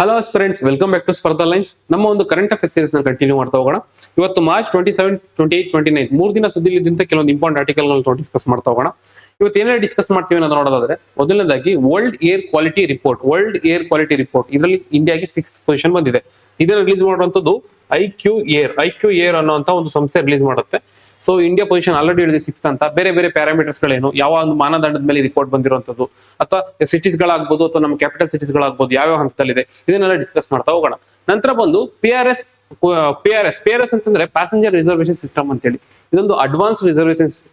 Hello friends, welcome back to Spardha lines. ನಮ್ಮ ಒಂದು current affairs series ನ ಕಂಟಿನ್ಯೂ ಮಾಡ್ತಾ ಹೋಗೋಣ. ಇವತ್ತು ಮಾರ್ಚ್ 27, 28, 29 ಮೂರು ದಿನ ಸುದ್ದಿಲಿದ್ದಂತೆ ಕೆಲವೊಂದು ಇಂಪಾರ್ಟೆಂಟ್ ಆರ್ಟಿಕಲ್ಗಳನ್ನು ಡಿಸ್ಕಸ್ ಮಾಡ್ತಾ ಹೋಗೋಣ. ಇವತ್ತು ಏನೇ ಡಿಸ್ಕಸ್ ಮಾಡ್ತೀವಿ ಅನ್ನೋದು ನೋಡೋದಾದ್ರೆ, ಮೊದಲನೇದಾಗಿ ವರ್ಲ್ಡ್ ಏರ್ ಕ್ವಾಲಿಟಿ ರಿಪೋರ್ಟ್ ಇದರಲ್ಲಿ ಇಂಡಿಯಾಗೆ 6th ಪೊಸಿಷನ್ ಬಂದಿದೆ. ಇದನ್ನು ರಿಲೀಸ್ ಮಾಡುವಂತದ್ದು ಐಕ್ಯೂ ಏರ್ ಅನ್ನುವಂತ ಒಂದು ಸಂಸ್ಥೆ ರಿಲೀಸ್ ಮಾಡುತ್ತೆ. ಸೊ ಇಂಡಿಯಾ ಪೊಸಿಷನ್ ಆಲ್ರೆಡಿ ಹೇಳಿದೆ 6th ಅಂತ. ಬೇರೆ ಬೇರೆ ಪ್ಯಾರಾಮೀಟರ್ಸ್ ಗಳೇನು, ಯಾವ ಒಂದು ಮಾನದಂಡದ ಮೇಲೆ ರಿಪೋರ್ಟ್ ಬಂದಿರುವಂತದ್ದು, ಅಥವಾ ಸಿಟೀಸ್ ಗಳಾಗ್ಬೋದು ಅಥವಾ ನಮ್ಮ ಕ್ಯಾಪಿಟಲ್ ಸಿಟೀಸ್ ಗಳಾಗ್ಬೋದು, ಯಾವ ಹಂತದಲ್ಲಿದೆ, ಇದನ್ನೆಲ್ಲ ಡಿಸ್ಕಸ್ ಮಾಡ್ತಾ ಹೋಗೋಣ. ನಂತರ ಬಂದು PRS ಅಂತಂದ್ರೆ ಪ್ಯಾಸೆಂಜರ್ ರಿಸರ್ವೇಶನ್ ಸಿಸ್ಟಮ್ ಅಂತ ಹೇಳಿ. ಇದೊಂದು ಅಡ್ವಾನ್ಸ್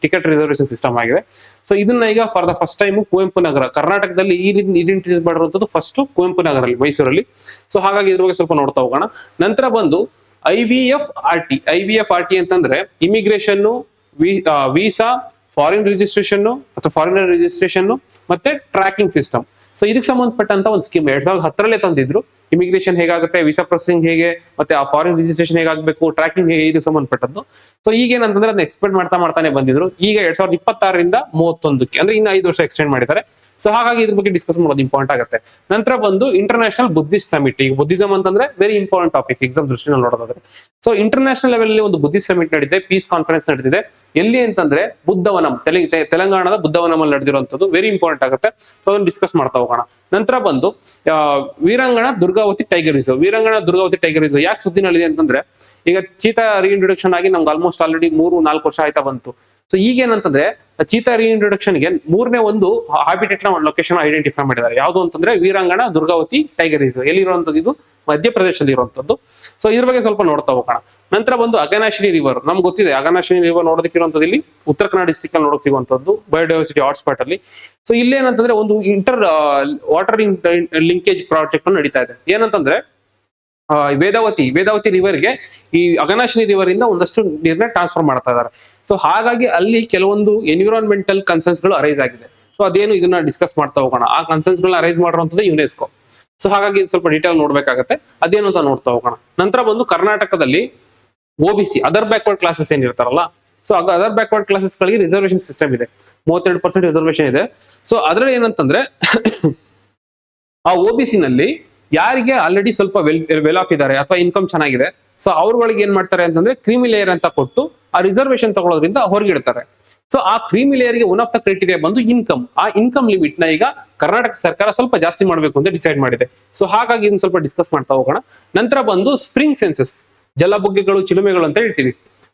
ಟಿಕೆಟ್ ರಿಸರ್ವೇಶನ್ ಸಿಸ್ಟಮ್ ಆಗಿದೆ. ಸೊ ಇದನ್ನ ಈಗ for the first time Kuvempu Nagar, ಕರ್ನಾಟಕದಲ್ಲಿ ಈ ರೀತಿ ಐಡೆಂಟಿಫೈ ಮಾಡಿರುವಂತದ್ದು ಫಸ್ಟ್ ಕುವೆಂಪು ನಗರಲ್ಲಿ, ಮೈಸೂರಲ್ಲಿ. ಸೊ ಹಾಗಾಗಿ ಇದ್ರ ಬಗ್ಗೆ ಸ್ವಲ್ಪ ನೋಡ್ತಾ ಹೋಗೋಣ. ನಂತರ ಬಂದು IVFRT ಅಂತಂದ್ರೆ ಇಮಿಗ್ರೇಷನ್, ವೀಸಾ, ಫಾರಿನ್ ರಿಜಿಸ್ಟ್ರೇಷನ್ ಅಥವಾ ಫಾರಿನರ್ ರಿಜಿಸ್ಟ್ರೇಷನ್ ಮತ್ತೆ ಟ್ರ್ಯಾಕಿಂಗ್ ಸಿಸ್ಟಮ್. ಸೊ ಇದಕ್ಕೆ ಸಂಬಂಧಪಟ್ಟಂತ ಒಂದು ಸ್ಕೀಮ್ 2010 ತಂದಿದ್ರು. ಇಮಿಗ್ರೇಷನ್ ಹೇಗಾಗುತ್ತೆ, ವೀಸಾ ಪ್ರೊಸೆಸಿಂಗ್ ಹೇಗೆ, ಮತ್ತೆ ಆ ಫಾರಿನ್ ರಿಜಿಸ್ಟ್ರೇಷನ್ ಹೇಗಾಗಬೇಕು, ಟ್ರ್ಯಾಕಿಂಗ್ ಹೇಗೆ, ಇದಕ್ಕೆ ಸಂಬಂಧಪಟ್ಟದ್ದು. ಸೊ ಈಗ ಏನಂತಂದ್ರೆ ಅದನ್ನ ಎಕ್ಸ್ಪೆಂಡ್ ಮಾಡ್ತಾನೆ ಬಂದಿದ್ರು. ಈಗ 2026ರಿಂದ 31ಕ್ಕೆ ಅಂದ್ರೆ ಇನ್ನು 5 ವರ್ಷ ಎಕ್ಸ್ಟೆಂಡ್ ಮಾಡಿದ್ದಾರೆ. ಸೊ ಹಾಗಾಗಿ ಇದ್ರ ಬಗ್ಗೆ ಡಿಸ್ಕಸ್ ಮಾಡೋದು ಇಂಪಾರ್ಟೆಂಟ್ ಆಗುತ್ತೆ. ನಂತರ ಬಂದು ಇಂಟರ್ನ್ಯಾಷನಲ್ ಬುದ್ಧಿಸ್ಟ್ ಸಮಿಟ್. ಈಗ ಬುದ್ಧಿಸಂ ಅಂತಂದ್ರೆ ವೆರಿ ಇಂಪಾರ್ಟೆಂಟ್ ಟಾಪಿಕ್ ಎಕ್ಸಾಮ್ ದೃಷ್ಟಿನಲ್ಲಿ ನೋಡೋದಾದ್ರೆ. ಸೊ ಇಂಟರ್ನ್ಯಾಷನಲ್ ಲೆವೆಲ್ ಅಲ್ಲಿ ಒಂದು ಬುದ್ಧಿಸ್ಟ್ ಸಮಿಟ್ ನಡೆದಿದೆ, ಪೀಸ್ ಕಾನ್ಫರೆನ್ಸ್ ನಡೆದಿದೆ. ಎಲ್ಲಿ ಅಂತಂದ್ರೆ ಬುದ್ಧವನಂ, ತೆಲಂಗಾಣದ ಬುದ್ಧವನಂ ಅಲ್ಲಿ ನಡೆದಿರುವಂತದ್ದು ವೆರಿ ಇಂಪಾರ್ಟೆಂಟ್ ಆಗುತ್ತೆ. ಸೊ ಅದನ್ನ ಡಿಸ್ಕಸ್ ಮಾಡ್ತಾ ಹೋಗೋಣ. ನಂತರ ಬಂದು ವೀರಾಂಗಣ ದುರ್ಗಾವತಿ ಟೈಗರ್ ರಿಸರ್ವ್ ಯಾಕೆ ಸುದ್ದಿನಲ್ಲಿದೆ ಅಂತಂದ್ರೆ, ಈಗ ಚೀತಾ ರೀಇಂಟ್ರೊಡಕ್ಷನ್ ಆಗಿ ನಮ್ಗೆ ಆಲ್ಮೋಸ್ಟ್ ಆಲ್ರೆಡಿ 3-4 ವರ್ಷ ಆಯ್ತಾ ಬಂತು. ಸೊ ಈಗ ಏನಂತಂದ್ರೆ ಚೀತಾ ರೀಇಂಟ್ರೊಡಕ್ಷನ್ ಗೆ 3ನೇ ಒಂದು ಹ್ಯಾಬಿಟೇಟ್ ನ ಲೊಕೇಶನ್ ಐಡೆಂಟಿಫೈ ಮಾಡಿದ್ದಾರೆ. ಯಾವುದು ಅಂತಂದ್ರೆ ವೀರಾಂಗಣ ದುರ್ಗಾವತಿ ಟೈಗರ್ ರಿಸರ್ವ್. ಎಲ್ಲಿರುವಂತದ್ದು? ಇದು ಮಧ್ಯಪ್ರದೇಶದಲ್ಲಿ ಇರುವಂತದ್ದು. ಸೊ ಇದ್ರ ಬಗ್ಗೆ ಸ್ವಲ್ಪ ನೋಡ್ತಾ ಹೋಗೋಣ. ನಂತರ ಬಂದು ಅಘನಾಶಿನಿ ರಿವರ್. ನಮ್ಗೆ ಗೊತ್ತಿದೆ ಅಘನಾಶಿನಿ ರಿವರ್ ನೋಡೋದಕ್ಕಿರುವಂತದ್ದು ಇಲ್ಲಿ ಉತ್ತರ ಕನ್ನಡ ಡಿಸ್ಟ್ರಿಕ್ಟ್ ಅಲ್ಲಿ ನೋಡಕ್ ಸಿಗುವಂತದ್ದು, ಬಯೋಡೈವರ್ಸಿಟಿ ಹಾಟ್ಸ್ಪಾಟ್ ಅಲ್ಲಿ. ಸೊ ಇಲ್ಲೇನಂತಂದ್ರೆ ಒಂದು ವಾಟರ್ ಲಿಂಕೇಜ್ ಪ್ರಾಜೆಕ್ಟ್ ನಡೀತಾ ಇದೆ. ಏನಂತಂದ್ರೆ ವೇದಾವತಿ ರಿವರ್ಗೆ ಈ ಅಘನಾಶಿನಿ ರಿವರ್ ಇಂದ ಒಂದಷ್ಟು ನೀರನ್ನ ಟ್ರಾನ್ಸ್ಫರ್ ಮಾಡ್ತಾ ಇದ್ದಾರೆ. ಸೊ ಹಾಗಾಗಿ ಅಲ್ಲಿ ಕೆಲವೊಂದು ಎನ್ವಿರಾನ್ಮೆಂಟಲ್ ಕನ್ಸರ್ನ್ಸ್ ಗಳು ಅರೈಸ್ ಆಗಿದೆ. ಸೊ ಅದೇನು ಇದನ್ನ ಡಿಸ್ಕಸ್ ಮಾಡ್ತಾ ಹೋಗೋಣ. ಆ ಕನ್ಸರ್ನ್ಸ್ ಗಳನ್ನ ಅರೈಸ್ ಮಾಡಿರುವಂತದ್ದು ಯುನೆಸ್ಕೋ. ಸೊ ಹಾಗಾಗಿ ಸ್ವಲ್ಪ ಡೀಟೇಲ್ ನೋಡ್ಬೇಕಾಗತ್ತೆ, ಅದೇನು ಅಂತ ನೋಡ್ತಾ ಹೋಗೋಣ. ನಂತರ ಬಂದು ಕರ್ನಾಟಕದಲ್ಲಿ OBC ಅದರ್ ಬ್ಯಾಕ್ವರ್ಡ್ ಕ್ಲಾಸಸ್ ಏನಿರ್ತಾರಲ್ಲ, ಸೊ ಅದರ್ ಬ್ಯಾಕ್ವರ್ಡ್ ಕ್ಲಾಸಸ್ ಗಳಿಗೆ ರಿಸರ್ವೇಶನ್ ಸಿಸ್ಟಮ್ ಇದೆ. 32% ರಿಸರ್ವೇಶನ್ ಇದೆ. ಸೊ ಅದ್ರಲ್ಲಿ ಏನಂತಂದ್ರೆ ಆ OBC ನಲ್ಲಿ ಯಾರಿಗೆ ಆಲ್ರೆಡಿ ಸ್ವಲ್ಪ ವೆಲ್ ಆಫ್ ಇದ್ದಾರೆ ಅಥವಾ ಇನ್ಕಮ್ ಚೆನ್ನಾಗಿದೆ, ಸೊ ಅವ್ರಗಳಿಗೆ ಏನ್ ಮಾಡ್ತಾರೆ ಅಂತಂದ್ರೆ ಕ್ರೀಮಿ ಲೇಯರ್ ಅಂತ ಕೊಟ್ಟು ಆ ರಿಸರ್ವೇಶನ್ ತಗೊಳ್ಳೋದ್ರಿಂದ ಹೊರಗಿಡ್ತಾರೆ. ಸೊ ಆ ಕ್ರೀಮಿ ಲೇಯರ್ ಗೆ ಒನ್ ಆಫ್ ದ ಕ್ರೈಟೀರಿಯಾ ಬಂದು ಇನ್ಕಮ್. ಆ ಇನ್ಕಮ್ ಲಿಮಿಟ್ ನ ಈಗ ಕರ್ನಾಟಕ ಸರ್ಕಾರ ಸ್ವಲ್ಪ ಜಾಸ್ತಿ ಮಾಡಬೇಕು ಅಂತ ಡಿಸೈಡ್ ಮಾಡಿದೆ. ಸೊ ಹಾಗಾಗಿ ಇದನ್ನ ಸ್ವಲ್ಪ ಡಿಸ್ಕಸ್ ಮಾಡ್ತಾ ಹೋಗೋಣ. ನಂತರ ಬಂದು ಸ್ಪ್ರಿಂಗ್ ಸೆನ್ಸಸ್, ಜಲಬುಗ್ಗೆಗಳು, ಚಿಲುಮೆಗಳು ಅಂತ ಹೇಳ್ತೀವಿ.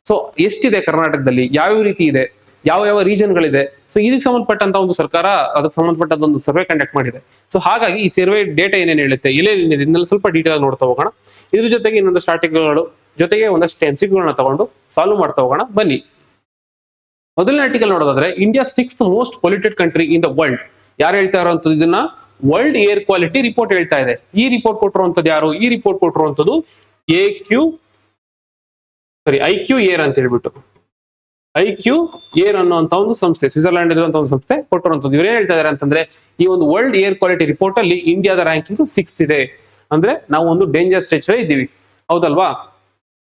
ಸೊ ಎಷ್ಟಿದೆ ಕರ್ನಾಟಕದಲ್ಲಿ, ಯಾವ ರೀತಿ ಇದೆ, ಯಾವ ರೀಜನ್ ಗಳಿದೆ, ಸೊ ಇದಕ್ಕೆ ಸಂಬಂಧಪಟ್ಟಂತ ಒಂದು ಸರ್ಕಾರ ಅದಕ್ಕೆ ಸಂಬಂಧಪಟ್ಟಂತ ಒಂದು ಸರ್ವೆ ಕಂಡಕ್ಟ್ ಮಾಡಿದೆ. ಸೊ ಹಾಗಾಗಿ ಈ ಸರ್ವೆ ಡೇಟಾ ಏನೇನು ಹೇಳುತ್ತೆ, ಎಲ್ಲೇನಿದೆ, ಇದನ್ನೆಲ್ಲ ಸ್ವಲ್ಪ ಡೀಟೇಲ್ ನೋಡ್ತಾ ಹೋಗೋಣ. ಇದ್ರ ಜೊತೆಗೆ ಇನ್ನೊಂದು ಸ್ಟಾರ್ಟಿಂಗ್ಗಳು ಜೊತೆಗೆ ಒಂದಷ್ಟು MCQಗಳನ್ನ ತಗೊಂಡು ಸಾಲ್ವ್ ಮಾಡ್ತಾ ಹೋಗೋಣ ಬನ್ನಿ. ಮೊದಲನೇ ಆರ್ಟಿಕಲ್ ನೋಡೋದಾದ್ರೆ, India 6th most polluted country in the world. ಯಾರು ಹೇಳ್ತಾ ಇರುವಂತದ್ದು ಇದನ್ನ? ವರ್ಲ್ಡ್ ಏರ್ ಕ್ವಾಲಿಟಿ ರಿಪೋರ್ಟ್ ಹೇಳ್ತಾ ಇದೆ. ಈ ರಿಪೋರ್ಟ್ ಕೊಟ್ಟಿರುವಂತದ್ದು ಯಾರು? ಈ ರಿಪೋರ್ಟ್ ಕೊಟ್ಟಿರುವಂತದ್ದು ಐಕ್ಯೂ ಏರ್ ಅಂತ ಹೇಳ್ಬಿಟ್ಟು, ಐಕ್ಯೂ ಏರ್ ಅನ್ನುವಂತ ಒಂದು ಸಂಸ್ಥೆ, ಸ್ವಿಟ್ಜರ್ಲ್ಯಾಂಡ್ ಇರುವಂತಹ ಒಂದು ಸಂಸ್ಥೆ ಕೊಟ್ಟಿರುವಂತದ್ದು. ಇವ್ರು ಏನ್ ಹೇಳ್ತಾ ಇದಾರೆ ಅಂತಂದ್ರೆ, ಈ ಒಂದು ವರ್ಲ್ಡ್ ಏರ್ ಕ್ವಾಲಿಟಿ ರಿಪೋರ್ಟ್ ಅಲ್ಲಿ ಇಂಡಿಯಾದ ರ್ಯಾಂಕಿಂಗ್ 6th ಇದೆ. ಅಂದ್ರೆ ನಾವು ಒಂದು ಡೇಂಜರ್ ಸ್ಟೇಜ್ ಇದ್ದೀವಿ, ಹೌದಲ್ವಾ?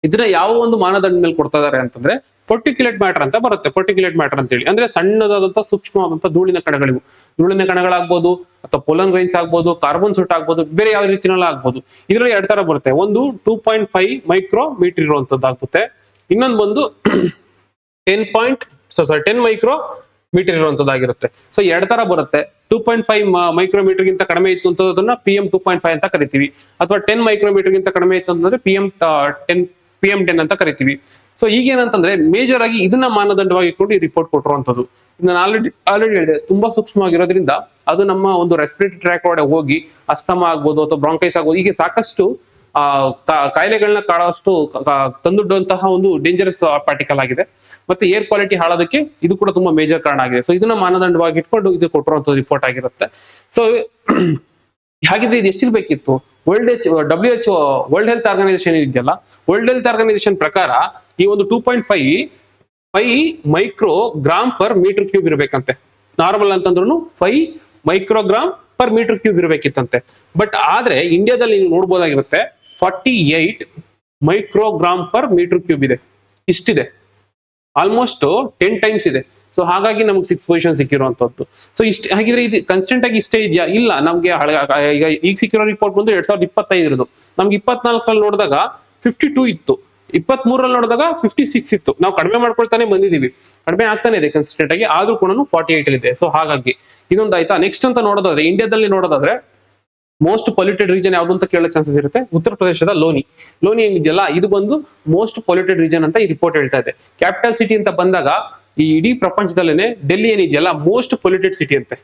ಇದನ್ನ ಯಾವ ಒಂದು ಮಾನದಂಡ ಮೇಲೆ ಕೊಡ್ತಾ ಇದಾರೆ ಅಂತಂದ್ರೆ, ಪರ್ಟಿಕ್ಯುಲೇಟ್ ಮ್ಯಾಟರ್ ಅಂತ ಬರುತ್ತೆ. ಪರ್ಟಿಕ್ಯುಲೇಟ್ ಮ್ಯಾಟರ್ ಅಂತ ಹೇಳಿ ಅಂದ್ರೆ ಸಣ್ಣದಾದಂತಹ ಸೂಕ್ಷ್ಮವಾದಂತಹ ಧೂಳಿನ ಕಣಗಳಿವು. ಧೂಳಿನ ಕಣಗಳಾಗ್ಬೋದು ಅಥವಾ ಪೋಲನ್ ಗ್ರೈನ್ಸ್ ಆಗ್ಬೋದು, ಕಾರ್ಬನ್ ಸೂಟ್ ಆಗ್ಬೋದು, ಬೇರೆ ಯಾವ ರೀತಿನೆಲ್ಲ ಆಗ್ಬೋದು. ಇದರಲ್ಲಿ 2 ತರ ಬರುತ್ತೆ. ಒಂದು 2.5 ಮೈಕ್ರೋ ಮೀಟರ್ ಇರುವಂತದ್ದು ಆಗುತ್ತೆ. ಇನ್ನೊಂದು ಬಂದು 10 ಮೈಕ್ರೋ ಮೀಟರ್ ಇರುವಂತದ್ದಾಗಿರುತ್ತೆ. ಸೊ 2 ತರ ಬರುತ್ತೆ. 2.5 ಮೈಕ್ರೋ ಮೀಟರ್ ಗಿಂತ ಕಡಿಮೆ ಇತ್ತು ಅಂತದನ್ನ PM 2.5 ಅಂತ ಕರಿತೀವಿ, ಅಥವಾ 10 ಮೈಕ್ರೋ ಮೀಟರ್ ಗಿಂತ ಕಡಿಮೆ ಇತ್ತು ಅಂತಂದ್ರೆ PM10 ಅಂತ ಕರಿತೀವಿ. ಸೊ ಈಗೇನಂತಂದ್ರೆ ಮೇಜರ್ ಆಗಿ ಇದನ್ನ ಮಾನದಂಡವಾಗಿ ಇಟ್ಕೊಂಡು ಈ ರಿಪೋರ್ಟ್ ಕೊಟ್ಟಿರುವಂತದ್ದು. ನಾನು ಆಲ್ರೆಡಿ ಹೇಳಿದೆ, ತುಂಬಾ ಸೂಕ್ಷ್ಮವಾಗಿರೋದ್ರಿಂದ ಅದು ನಮ್ಮ ಒಂದು ರೆಸ್ಪಿರೇಟರಿ ಟ್ರ್ಯಾಕ್ ಒಳಗೆ ಹೋಗಿ ಅಸ್ತಮಾ ಆಗ್ಬೋದು ಅಥವಾ ಬ್ರಾಂಕೈಸ್ ಆಗ್ಬೋದು, ಹೀಗೆ ಸಾಕಷ್ಟು ಕಾಯಿಲೆಗಳನ್ನ ಕಾಡುವಷ್ಟು ತಂದೊಡ್ಡುವಂತಹ ಒಂದು ಡೇಂಜರಸ್ ಪಾರ್ಟಿಕಲ್ ಆಗಿದೆ. ಮತ್ತೆ ಏರ್ ಕ್ವಾಲಿಟಿ ಹಾಳೋದಕ್ಕೆ ಇದು ಕೂಡ ತುಂಬಾ ಮೇಜರ್ ಕಾರಣ ಆಗಿದೆ. ಸೊ ಇದನ್ನ ಮಾನದಂಡವಾಗಿ ಇಟ್ಕೊಂಡು ಇದು ಕೊಟ್ಟಿರುವಂತಹ ರಿಪೋರ್ಟ್ ಆಗಿರುತ್ತೆ. ಸೊ ಹಾಗಿದ್ರೆ ಇದು ಎಷ್ಟಿರ್ಬೇಕಿತ್ತು? WHO ವರ್ಲ್ಡ್ ಹೆಲ್ತ್ ಆರ್ಗನೈಸೇಷನ್ ಇದೆಯಲ್ಲ, ವರ್ಲ್ಡ್ ಹೆಲ್ತ್ ಆರ್ಗನೈಸೇಷನ್ ಪ್ರಕಾರ ಈ ಒಂದು 2.5 microgram per metre cube ಇರ್ಬೇಕಂತೆ. ನಾರ್ಮಲ್ ಅಂತಂದ್ರೂ 5 ಮೈಕ್ರೋಗ್ರಾಮ್ ಪರ್ ಮೀಟರ್ ಕ್ಯೂಬ್ ಇರ್ಬೇಕಿತ್ತಂತೆ. ಬಟ್ ಆದ್ರೆ ಇಂಡಿಯಾದಲ್ಲಿ ನೀವು ನೋಡ್ಬೋದಾಗಿರುತ್ತೆ 48 ಮೈಕ್ರೋಗ್ರಾಮ್ ಪರ್ ಮೀಟರ್ ಕ್ಯೂಬ್ ಇದೆ. ಇಷ್ಟಿದೆ, ಆಲ್ಮೋಸ್ಟ್ 10 ಟೈಮ್ಸ್ ಇದೆ. ಸೊ ಹಾಗಾಗಿ ನಮ್ಗೆ 6th ಪೊಸಿಷನ್ ಸಿಕ್ಕಿರುವಂತದ್ದು. ಸೊ ಇಷ್ಟ ಹಾಗಿದ್ರೆ ಇದು ಕನ್ಸ್ಟೆಂಟ್ ಆಗಿ ಇಷ್ಟೇ ಇದೆಯಾ? ಇಲ್ಲ, ನಮ್ಗೆ ಈಗ ಸಿಕ್ಕಿರೋ ರಿಪೋರ್ಟ್ ಬಂದು 2025 ನಮ್ಗೆ 24 ನೋಡಿದಾಗ 52 ಇತ್ತು, 23 ನೋಡಿದಾಗ 56 ಇತ್ತು. ನಾವು ಕಡಿಮೆ ಮಾಡ್ಕೊಳ್ತಾನೆ ಬಂದಿದೀವಿ, ಕಡಿಮೆ ಆಗ್ತಾನೆ ಇದೆ ಕನ್ಸಿಸ್ಟೆಂಟ್ ಆಗಿ, ಆದ್ರೂ ಕೂಡ 48 ಇದೆ. ಸೊ ಹಾಗಾಗಿ ಇದೊಂದು ಆಯ್ತಾ. ನೆಕ್ಸ್ಟ್ ಅಂತ ನೋಡೋದಾದ್ರೆ ಇಂಡಿಯಾದಲ್ಲಿ ನೋಡೋದಾದ್ರೆ ಮೋಸ್ಟ್ ಪೊಲ್ಯೂಟೆಡ್ ರೀಜನ್ ಯಾವ್ದು ಅಂತ ಕೇಳೋ ಚಾನ್ಸಸ್ ಇರುತ್ತೆ. ಉತ್ತರ ಪ್ರದೇಶದ ಲೋನಿ ಏನಿದೆಯಲ್ಲ ಇದು ಬಂದು ಮೋಸ್ಟ್ ಪೊಲ್ಯೂಟೆಡ್ ರೀಜನ್ ಅಂತ ಈ ರಿಪೋರ್ಟ್ ಹೇಳ್ತಾ ಇದೆ. ಕ್ಯಾಪಿಟಲ್ ಸಿಟಿ ಅಂತ ಬಂದಾಗ ಈ ಇಡೀ ಪ್ರಪಂಚದಲ್ಲೇನೆ ಡೆಲ್ಲಿ ಏನಿದೆಯಲ್ಲ ಮೋಸ್ಟ್ ಪೊಲ್ಯೂಟೆಡ್ ಸಿಟಿ ಅಂತೆ.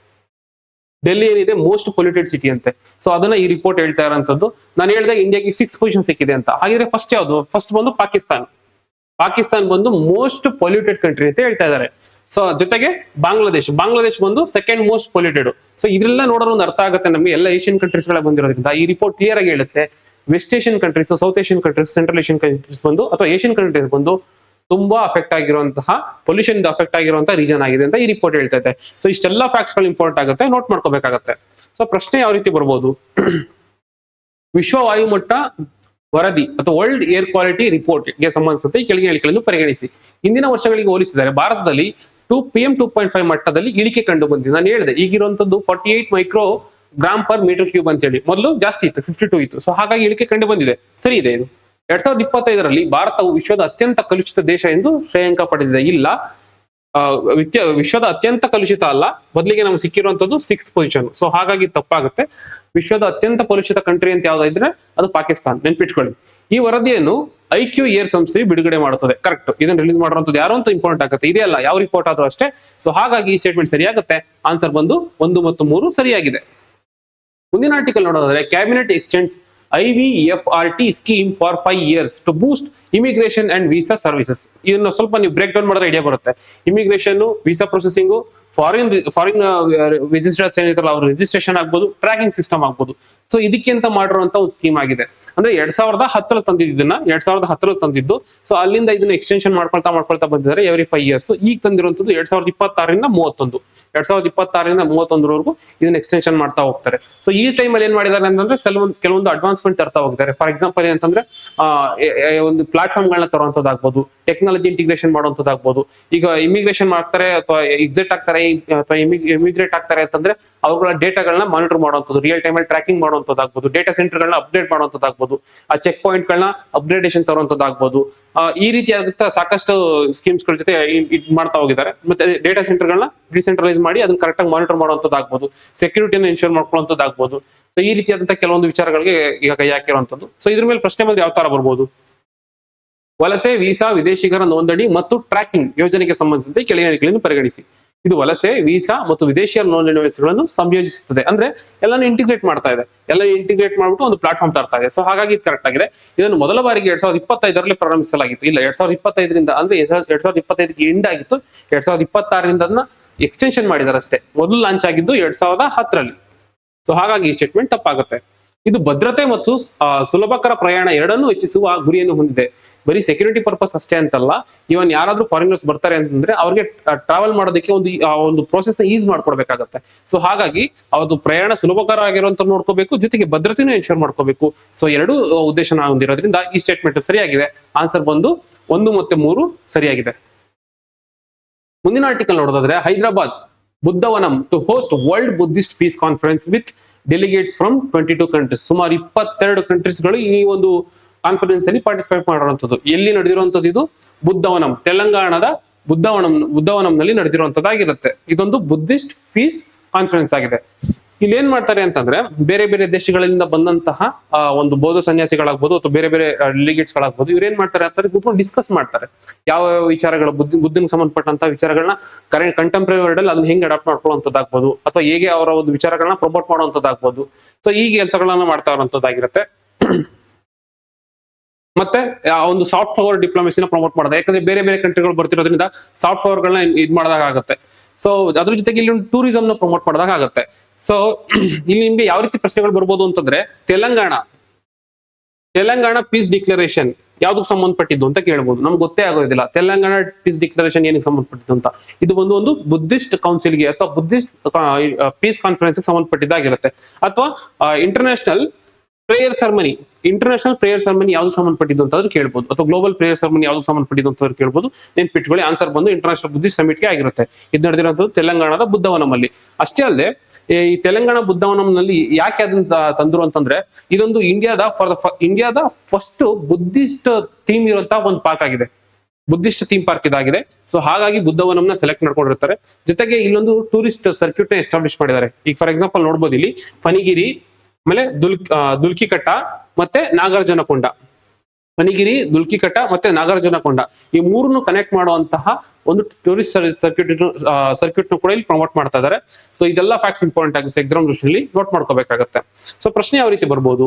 ಡೆಲ್ಲಿ ಏನಿದೆ ಮೋಸ್ಟ್ ಪೊಲ್ಯೂಟೆಡ್ ಸಿಟಿ ಅಂತೆ. ಸೊ ಅದನ್ನ ಈ ರಿಪೋರ್ಟ್ ಹೇಳ್ತಾ ಇರೋಂಥದ್ದು. ನಾನು ಹೇಳಿದಾಗ ಇಂಡಿಯಾಗೆ 6th ಪೊಸಿಷನ್ ಸಿಕ್ಕಿದೆ ಅಂತ. ಹಾಗಿದ್ರೆ ಫಸ್ಟ್ ಯಾವ್ದು? ಫಸ್ಟ್ ಬಂದು ಪಾಕಿಸ್ತಾನ್ ಬಂದು ಮೋಸ್ಟ್ ಪೊಲ್ಯೂಟೆಡ್ ಕಂಟ್ರಿ ಅಂತ ಹೇಳ್ತಾ ಇದ್ದಾರೆ. ಸೊ ಜೊತೆಗೆ ಬಾಂಗ್ಲಾದೇಶ್ ಬಂದು ಸೆಕೆಂಡ್ ಮೋಸ್ಟ್ ಪೊಲ್ಯೂಟೆಡ್. ಸೊ ಇದೆಲ್ಲ ನೋಡೋದು ಒಂದು ಅರ್ಥ ಆಗುತ್ತೆ ನಮಗೆ, ಎಲ್ಲ ಏಷ್ಯನ್ ಕಂಟ್ರೀಸ್ ಗಳ ಬಂದಿರೋದ್ರಿಂದ ಈ ರಿಪೋರ್ಟ್ ಕ್ಲಿಯರ್ ಆಗಿ ಹೇಳುತ್ತೆ. West Asian countries, South Asian countries, Central Asian countries ಬಂದು ಅಥವಾ ಏಷ್ಯನ್ ಕಂಟ್ರೀಸ್ ಬಂದು ತುಂಬಾ ಅಫೆಕ್ಟ್ ಆಗಿರುವಂತಹ ಪೊಲ್ಯೂಷನ್ ಅಫೆಕ್ಟ್ ಆಗಿರುವಂತಹ ರೀಜನ್ ಆಗಿದೆ ಅಂತ ಈ ರಿಪೋರ್ಟ್ ಹೇಳ್ತಾ ಇದೆ. ಸೊ ಇಷ್ಟೆಲ್ಲ ಫ್ಯಾಕ್ಟ್ಸ್ ಗಳು ಇಂಪಾರ್ಟೆಂಟ್ ಆಗುತ್ತೆ, ನೋಟ್ ಮಾಡ್ಕೋಬೇಕಾಗತ್ತೆ. ಸೊ ಪ್ರಶ್ನೆ ಯಾವ ರೀತಿ ಬರ್ಬೋದು? ವಿಶ್ವ ವಾಯುಮಟ್ಟ ವರದಿ ಅಥವಾ ವರ್ಲ್ಡ್ ಏರ್ ಕ್ವಾಲಿಟಿ ರಿಪೋರ್ಟ್ ಗೆ ಸಂಬಂಧಿಸಿದಂತೆ ಈ ಕೆಳಗಿನ ಹೇಳಿಕೆಗಳನ್ನು ಪರಿಗಣಿಸಿ. ಹಿಂದಿನ ವರ್ಷಗಳಿಗೆ ಹೋಲಿಸಿದರೆ ಭಾರತದಲ್ಲಿ PM 2.5 ಮಟ್ಟದಲ್ಲಿ ಇಳಿಕೆ ಕಂಡು ಬಂದಿದೆ. ನಾನು ಹೇಳಿದೆ ಈಗಿರುವಂತದ್ದು 48 microgram per metre cube ಅಂತ ಹೇಳಿ, ಮೊದಲು ಜಾಸ್ತಿ ಇತ್ತು, 52 ಇತ್ತು. ಸೊ ಹಾಗಾಗಿ ಇಳಿಕೆ ಕಂಡು ಬಂದಿದೆ, ಸರಿ ಇದೆ. ಇದು 2025 ಭಾರತವು ವಿಶ್ವದ ಅತ್ಯಂತ ಕಲುಷಿತ ದೇಶ ಎಂದು ಶ್ರೇಯಾಂಕ ಪಡೆದಿದೆ. ಇಲ್ಲ, ವಿಶ್ವದ ಅತ್ಯಂತ ಕಲುಷಿತ ಅಲ್ಲ, ಬದಲಿಗೆ ನಮ್ಗೆ ಸಿಕ್ಕಿರುವಂತದ್ದು 6th ಪೊಸಿಷನ್. ಸೊ ಹಾಗಾಗಿ ತಪ್ಪಾಗುತ್ತೆ. ವಿಶ್ವದ ಅತ್ಯಂತ ಕಲುಷಿತ ಕಂಟ್ರಿ ಅಂತ ಯಾವ್ದಾದ್ರೆ ಅದು ಪಾಕಿಸ್ತಾನ್, ನೆನ್ಪಿಟ್ಕೊಳ್ಳಿ. ಈ ವರದಿಯನ್ನು IQAir ಸಂಸ್ಥೆ ಬಿಡುಗಡೆ ಮಾಡುತ್ತದೆ. ಕರೆಕ್ಟ್, ಇದನ್ನ ರಿಲೀಸ್ ಮಾಡುವಂತದ್ದು ಯಾರು ಅಂತ ಇಂಪಾರ್ಟೆಂಟ್ ಆಗುತ್ತೆ. ಇದೇ ಅಲ್ಲ, ಯಾವ ರಿಪೋರ್ಟ್ ಆದ್ರೂ ಅಷ್ಟೇ. ಸೊ ಹಾಗಾಗಿ ಈ ಸ್ಟೇಟ್ಮೆಂಟ್ ಸರಿಯಾಗುತ್ತೆ. ಆನ್ಸರ್ ಬಂದು 1 ಮತ್ತು 3 ಸರಿಯಾಗಿದೆ. ಮುಂದಿನ ಆರ್ಟಿಕಲ್ ನೋಡೋದಾದ್ರೆ cabinet extends IVFRT scheme for 5 years to boost immigration and visa services. ಇದನ್ನು ಸ್ವಲ್ಪ ನೀವು ಬ್ರೇಕ್ ಡೌನ್ ಮಾಡಿದ್ರೆ ಐಡಿಯಾ ಬರುತ್ತೆ. Immigration, visa processing, foreign visitors ಏನಿರಲ್ಲ ಅವ್ರ ರಿಜಿಸ್ಟ್ರೇಷನ್ ಆಗ್ಬೋದು, ಟ್ರ್ಯಾಕಿಂಗ್ ಸಿಸ್ಟಮ್ ಆಗ್ಬೋದು. ಸೊ ಇದಕ್ಕೆ ಅಂತ ಮಾಡಿರುವಂತ ಒಂದು ಸ್ಕೀಮ್ ಆಗಿದೆ. ಅಂದ್ರೆ 2010 ತಂದಿದ್ದನ್ನ 2010 ತಂದಿದ್ದು. ಸೊ ಅಲ್ಲಿಂದ ಇದನ್ನ ಎಕ್ಸ್ಟೆನ್ಷನ್ ಮಾಡ್ಕೊಳ್ತಾ ಬಂದಿದ್ದಾರೆ ಎವ್ರಿ 5 years. ಈಗ ತಂದಿರುವಂತದ್ದು 2026ರಿಂದ 31, 2026ರಿಂದ 31 ಇದನ್ನ ಎಕ್ಸ್ಟೆನ್ಷನ್ ಮಾಡ್ತಾ ಹೋಗ್ತಾರೆ. ಸೊ ಈ ಟೈಮ್ ಅಲ್ಲಿ ಏನ್ ಮಾಡಿದ್ದಾರೆ ಅಂತಂದ್ರೆ ಕೆಲವೊಂದು ಅಡ್ವಾನ್ಸ್ಮೆಂಟ್ ತರ್ತಾ ಹೋಗಿದ್ದಾರೆ. ಫಾರ್ ಎಕ್ಸಾಂಪಲ್ ಏನಂತಂದ್ರೆ ಒಂದು ಪ್ಲಾಟ್ಫಾರ್ಮ್ ಗಳನ್ನ ತರುವಂತದ್ದಾಗ್ಬೋದು, ಟೆಕ್ನಾಲಜಿ ಇಂಟಿಗ್ರೇಷನ್ ಮಾಡುವಂತದ್ದಾಗ್ಬೋದು. ಈಗ ಇಮಿಗ್ರೇಷನ್ ಮಾಡ್ತಾರೆ ಅಥವಾ ಎಕ್ಸಿಟ್ ಆಗ್ತಾರೆ ಅಥವಾ ಇಮಿಗ್ರೇಟ್ ಆಗ್ತಾರೆ ಅಂತಂದ್ರೆ ಅವುಗಳ ಡೇಟಾಗಳನ್ನ ಮಾನಿಟರ್ ಮಾಡುವಂಥದ್ದು, ರಿಯಲ್ ಟೈಮ್ ಅಲ್ಲಿ ಟ್ರ್ಯಾಕಿಂಗ್ ಮಾಡುವಂತದ್ದಾಗ್ಬೋದು, ಡೇಟಾ ಸೆಂಟರ್ ಗಳನ್ನ ಅಪ್ಡೇಟ್ ಮಾಡುವಂತದ್ದಾಗ್ಬೋದು, ಆ ಚೆಕ್ ಪಾಯಿಂಟ್ ಗಳನ್ನ ಅಪ್ಗ್ರೇಡೇಷನ್ ತರುವಂತದ್ದಾಗ್ಬೋದು. ಈ ರೀತಿಯಾದ ಸಾಕಷ್ಟು ಸ್ಕೀಮ್ಸ್ ಗಳ ಜೊತೆ ಇದು ಮಾಡ್ತಾ ಹೋಗಿದ್ದಾರೆ. ಮತ್ತೆ ಡೇಟಾ ಸೆಂಟರ್ ಗಳನ್ನ ಡಿಸೆಂಟ್ರಲೈಸ್ ಮಾಡಿ ಅದನ್ನ ಕರೆಕ್ಟ್ ಆಗಿ ಮಾನಿಟರ್ ಮಾಡುವಂತದ್ದಾಗ್ಬೋದು, ಸೆಕ್ಯೂರಿಟಿಯನ್ನು ಇನ್ಶೂರ್ ಮಾಡ್ಕೊಳ್ಳುವಂತದ್ದಾಗ್ಬೋದು. ಸೊ ಈ ರೀತಿಯಾದಂತಹ ಕೆಲವೊಂದು ವಿಚಾರಗಳಿಗೆ ಈಗ ಕೈ ಹಾಕಿರುವಂತದ್ದು. ಸೊ ಇದ್ರ ಮೇಲೆ ಪ್ರಶ್ನೆ ಬಂದು ಯಾವ ತರ ಬರ್ಬೋದು? ವಲಸೆ, ವೀಸಾ, ವಿದೇಶಿಗರ ನೋಂದಣಿ ಮತ್ತು ಟ್ರ್ಯಾಕಿಂಗ್ ಯೋಜನೆಗೆ ಸಂಬಂಧಿಸಿದಂತೆ ಕೆಳಗಿನ ಹೇಳಿಕೆಗಳನ್ನು ಪರಿಗಣಿಸಿ. ಇದು ವಲಸೆ, ವೀಸಾ ಮತ್ತು ವಿದೇಶಿಯರ ನೋಂದಣಿ ವ್ಯವಸ್ಥೆಗಳನ್ನು ಸಂಯೋಜಿಸುತ್ತದೆ. ಅಂದ್ರೆ ಎಲ್ಲಾನು ಇಂಟಿಗ್ರೇಟ್ ಮಾಡ್ತಾ ಇದೆ, ಎಲ್ಲ ಇಂಟಿಗ್ರೇಟ್ ಮಾಡ್ಬಿಟ್ಟು ಒಂದು ಪ್ಲಾಟ್ಫಾರ್ಮ್ ತರ್ತಾ ಇದೆ. ಸೊ ಹಾಗಾಗಿ ಕರೆಕ್ಟ್ ಆಗಿದೆ. ಇದನ್ನು ಮೊದಲ ಬಾರಿಗೆ 2025ರಲ್ಲಿ ಪ್ರಾರಂಭಿಸಲಾಗಿತ್ತು. ಇಲ್ಲ, 2025ರಿಂದ ಅಂದ್ರೆ 2025ಗೆ ಎಂಡ್ ಆಗಿತ್ತು. 2026ರಿಂದ ಅದನ್ನ ಎಕ್ಸ್ಟೆನ್ಷನ್ ಮಾಡಿದ್ದಾರೆ ಅಷ್ಟೇ. ಮೊದಲು ಲಾಂಚ್ ಆಗಿದ್ದು 2010ರಲ್ಲಿ. ಸೊ ಹಾಗಾಗಿ ಈ ಸ್ಟೇಟ್ಮೆಂಟ್ ತಪ್ಪಾಗುತ್ತೆ. ಇದು ಭದ್ರತೆ ಮತ್ತು ಸುಲಭಕರ ಪ್ರಯಾಣ ಎರಡನ್ನೂ ಹೆಚ್ಚಿಸುವ ಗುರಿಯನ್ನು ಹೊಂದಿದೆ. ಬರೀ ಸೆಕ್ಯೂರಿಟಿ ಪರ್ಪಸ್ ಅಷ್ಟೇ ಅಂತಲ್ಲ, ಇವನ್ ಯಾರಾದ್ರೂ ಫಾರಿನರ್ಸ್ ಬರ್ತಾರೆ ಅಂತಂದ್ರೆ ಅವ್ರಿಗೆ ಟ್ರಾವೆಲ್ ಮಾಡೋದಕ್ಕೆ ಒಂದು ಪ್ರೋಸೆಸ್ ನ ಈಸ್ ಮಾಡ್ಕೊಡ್ಬೇಕಾಗತ್ತೆ. ಸೊ ಹಾಗಾಗಿ ಅವತ್ತು ಪ್ರಯಾಣ ಸುಲಭಕರ ಆಗಿರುವಂತ ನೋಡ್ಕೋಬೇಕು, ಜೊತೆಗೆ ಭದ್ರತೆನೂ ಎನ್ಶೂರ್ ಮಾಡ್ಕೋಬೇಕು. ಸೊ ಎರಡು ಉದ್ದೇಶನ ಹೊಂದಿರೋದ್ರಿಂದ ಈ ಸ್ಟೇಟ್ಮೆಂಟ್ ಸರಿಯಾಗಿದೆ. ಆನ್ಸರ್ ಬಂದು 1 ಮತ್ತು 3 ಸರಿಯಾಗಿದೆ. ಮುಂದಿನ ಆರ್ಟಿಕಲ್ ನೋಡೋದಾದ್ರೆ Hyderabad Buddhavanam to host world Buddhist peace conference with delegates from 22 countries. ಸುಮಾರು 22 ಕಂಟ್ರೀಸ್ಗಳು ಈ ಒಂದು ಕಾನ್ಫರೆನ್ಸ್ ಅಲ್ಲಿ ಪಾರ್ಟಿಸಿಪೇಟ್ ಮಾಡಿರುವಂತದ್ದು. ಎಲ್ಲಿ ನಡೆದಿರುವಂತದ್ದು? ಇದು ಬುದ್ಧವನಂ, ತೆಲಂಗಾಣದ ಬುದ್ಧವನಂನಲ್ಲಿ ನಡೆದಿರುವಂತದ್ದಾಗಿರುತ್ತೆ. ಇದೊಂದು ಬುದ್ಧಿಸ್ಟ್ ಪೀಸ್ ಕಾನ್ಫರೆನ್ಸ್ ಆಗಿದೆ. ಇಲ್ಲಿ ಏನ್ ಮಾಡ್ತಾರೆ ಅಂತಂದ್ರೆ ಬೇರೆ ಬೇರೆ ದೇಶಗಳಿಂದ ಬಂದಂತಹ ಒಂದು ಬೌದ್ಧ ಸನ್ಯಾಸಿಗಳಾಗ್ಬೋದು ಅಥವಾ ಬೇರೆ ಬೇರೆ ಡೆಲಿಗೇಟ್ಸ್ ಗಳಾಗ್ಬೋದು, ಇವ್ರು ಏನ್ ಮಾಡ್ತಾರೆ ಅಂತಂದ್ರೆ ಕೂತ್ಕೊಂಡು ಡಿಸ್ಕಸ್ ಮಾಡ್ತಾರೆ. ಯಾವ ವಿಚಾರಗಳು ಬುದ್ಧನಿಗೆ ಸಂಬಂಧಪಟ್ಟಂತಹ ವಿಚಾರಗಳನ್ನ ಕಂಟೆಂಪ್ರರಿ ವರ್ಲ್ಡ್ ಅಲ್ಲಿ ಅದನ್ನ ಹೆಂಗ್ ಅಡಾಪ್ಟ್ ಮಾಡ್ಕೊಳ್ಳುವಂತದ್ದಾಗ್ಬೋದು, ಅಥವಾ ಹೇಗೆ ಅವರ ಒಂದು ವಿಚಾರಗಳನ್ನ ಪ್ರಮೋಟ್ ಮಾಡುವಂತದ್ದಾಗ್ಬೋದು. ಸೊ ಈ ಕೆಲಸಗಳನ್ನ ಮಾಡ್ತಾ ಇರುವಂತದ್ದಾಗಿರುತ್ತೆ. ಮತ್ತೆ ಒಂದು ಸಾಫ್ಟ್ ಪವರ್ ಡಿಪ್ಲೊಮೆಸಿನ ಪ್ರಮೋಟ್ ಮಾಡೋದು. ಯಾಕಂದ್ರೆ ಬೇರೆ ಬೇರೆ ಕಂಟ್ರಿಗಳು ಬರ್ತಿರೋದ್ರಿಂದ ಸಾಫ್ಟ್ ಪವರ್ ಗಳನ್ನ ಇದ್ ಮಾಡಿದಾಗ ಆಗುತ್ತೆ. ಸೊ ಅದ್ರ ಜೊತೆಗೆ ಇಲ್ಲಿ ಒಂದು ಟೂರಿಸಂ ನ ಪ್ರಮೋಟ್ ಮಾಡಿದಾಗ ಆಗುತ್ತೆ. ಸೊ ಇಲ್ಲಿ ನಿಮ್ಗೆ ಯಾವ ರೀತಿ ಪ್ರಶ್ನೆಗಳು ಬರ್ಬೋದು ಅಂತಂದ್ರೆ ತೆಲಂಗಾಣ ಪೀಸ್ ಡಿಕ್ಲರೇಷನ್ ಯಾವ್ದಕ್ಕೆ ಸಂಬಂಧಪಟ್ಟಿದ್ದು ಅಂತ ಕೇಳ್ಬೋದು. ನಮ್ಗೆ ಗೊತ್ತೇ ಆಗೋದಿಲ್ಲ ತೆಲಂಗಾಣ ಪೀಸ್ ಡಿಕ್ಲರೇಷನ್ ಏನಕ್ಕೆ ಸಂಬಂಧಪಟ್ಟಿದ್ದು ಅಂತ. ಇದು ಒಂದು ಬುದ್ಧಿಸ್ಟ್ ಕೌನ್ಸಿಲ್ಗೆ ಅಥವಾ ಬುದ್ಧಿಸ್ಟ್ ಪೀಸ್ ಕಾನ್ಫರೆನ್ಸ್ ಸಂಬಂಧಪಟ್ಟಿದ್ದಾಗಿರುತ್ತೆ, ಅಥವಾ international prayer ceremony, international prayer ceremony ಯಾವ್ದು ಸಂಬಂಧಪಟ್ಟಿದ್ದು ಅಂತಾದ್ರೂ ಕೇಳ್ಬೋದು, ಅಥವಾ ಗ್ಲೋಬಲ್ ಪ್ರೇಯರ್ ಸೆರೆಮನಿ ಯಾವ್ದು ಸಂಬಂಧಪಟ್ಟಿದ್ದು ಅಂತ ಕೇಳ್ಬೋದು. ನೆನ್ಪಿಟ್ಕೊಳ್ಳಿ, ಆನ್ಸರ್ ಬಂದು ಇಂಟರ್ನ್ಯಾಷನಲ್ ಬುದ್ಧಿಸ್ಟ್ ಸಮಿಟ್ಗೆ ಆಗಿರುತ್ತೆ. ಇದು ನಡೆದಿರುವಂತದ್ದು ತೆಲಂಗಾಣದ ಬುದ್ಧವನಂನಲ್ಲಿ. ಅಷ್ಟೇ ಅಲ್ಲದೆ ಈ ತೆಲಂಗಾಣ ಬುದ್ಧವನಂನಲ್ಲಿ ಯಾಕೆ ಅದನ್ನ ತಂದ್ರು ಅಂತಂದ್ರೆ, ಇದೊಂದು ಇಂಡಿಯಾದ ಫಸ್ಟ್ ಬುದ್ಧಿಸ್ಟ್ ಥೀಮ್ ಇರುವಂತಹ ಒಂದು ಪಾರ್ಕ್ ಆಗಿದೆ, ಬುದ್ಧಿಸ್ಟ್ ಥೀಮ್ ಪಾರ್ಕ್ ಇದಾಗಿದೆ. ಸೊ ಹಾಗಾಗಿ ಬುದ್ಧವನಂನ ಸೆಲೆಕ್ಟ್ ಮಾಡ್ಕೊಂಡಿರ್ತಾರೆ. ಜೊತೆಗೆ ಇಲ್ಲೊಂದು ಟೂರಿಸ್ಟ್ ಸರ್ಕ್ಯೂಟ್ ನ ಎಸ್ಟಾಬ್ಲಿಷ್ ಮಾಡಿದ್ದಾರೆ. ಈಗ ಫಾರ್ ಎಕ್ಸಾಂಪಲ್ ನೋಡ್ಬೋದು, ಇಲ್ಲಿ ಫನಿಗಿರಿ, ಆಮೇಲೆ ದುಲ್ಕಿಕಟ್ಟ ಮತ್ತೆ ನಾಗಾರ್ಜುನಕೊಂಡ. ಫನಿಗಿರಿ, ದುಲ್ಕಿಕಟ್ಟ ಮತ್ತೆ ನಾಗಾರ್ಜುನಕೊಂಡ, ಈ ಮೂರನ್ನು ಕನೆಕ್ಟ್ ಮಾಡುವಂತಹ ಒಂದು ಟೂರಿಸ್ಟ್ ಸರ್ಕ್ಯೂಟ್ ಕೂಡ ಇಲ್ಲಿ ಪ್ರಮೋಟ್ ಮಾಡ್ತಾ ಇದ್ದಾರೆ. ಸೊ ಇದೆಲ್ಲ ಫ್ಯಾಕ್ಟ್ಸ್ ಇಂಪಾರ್ಟೆಂಟ್ ಆಗುತ್ತೆ, ಎಕ್ಸಾಮ್ ದೃಷ್ಟಿಯಲ್ಲಿ ನೋಟ್ ಮಾಡ್ಕೋಬೇಕಾಗತ್ತೆ. ಸೊ ಪ್ರಶ್ನೆ ಯಾವ ರೀತಿ ಬರ್ಬೋದು?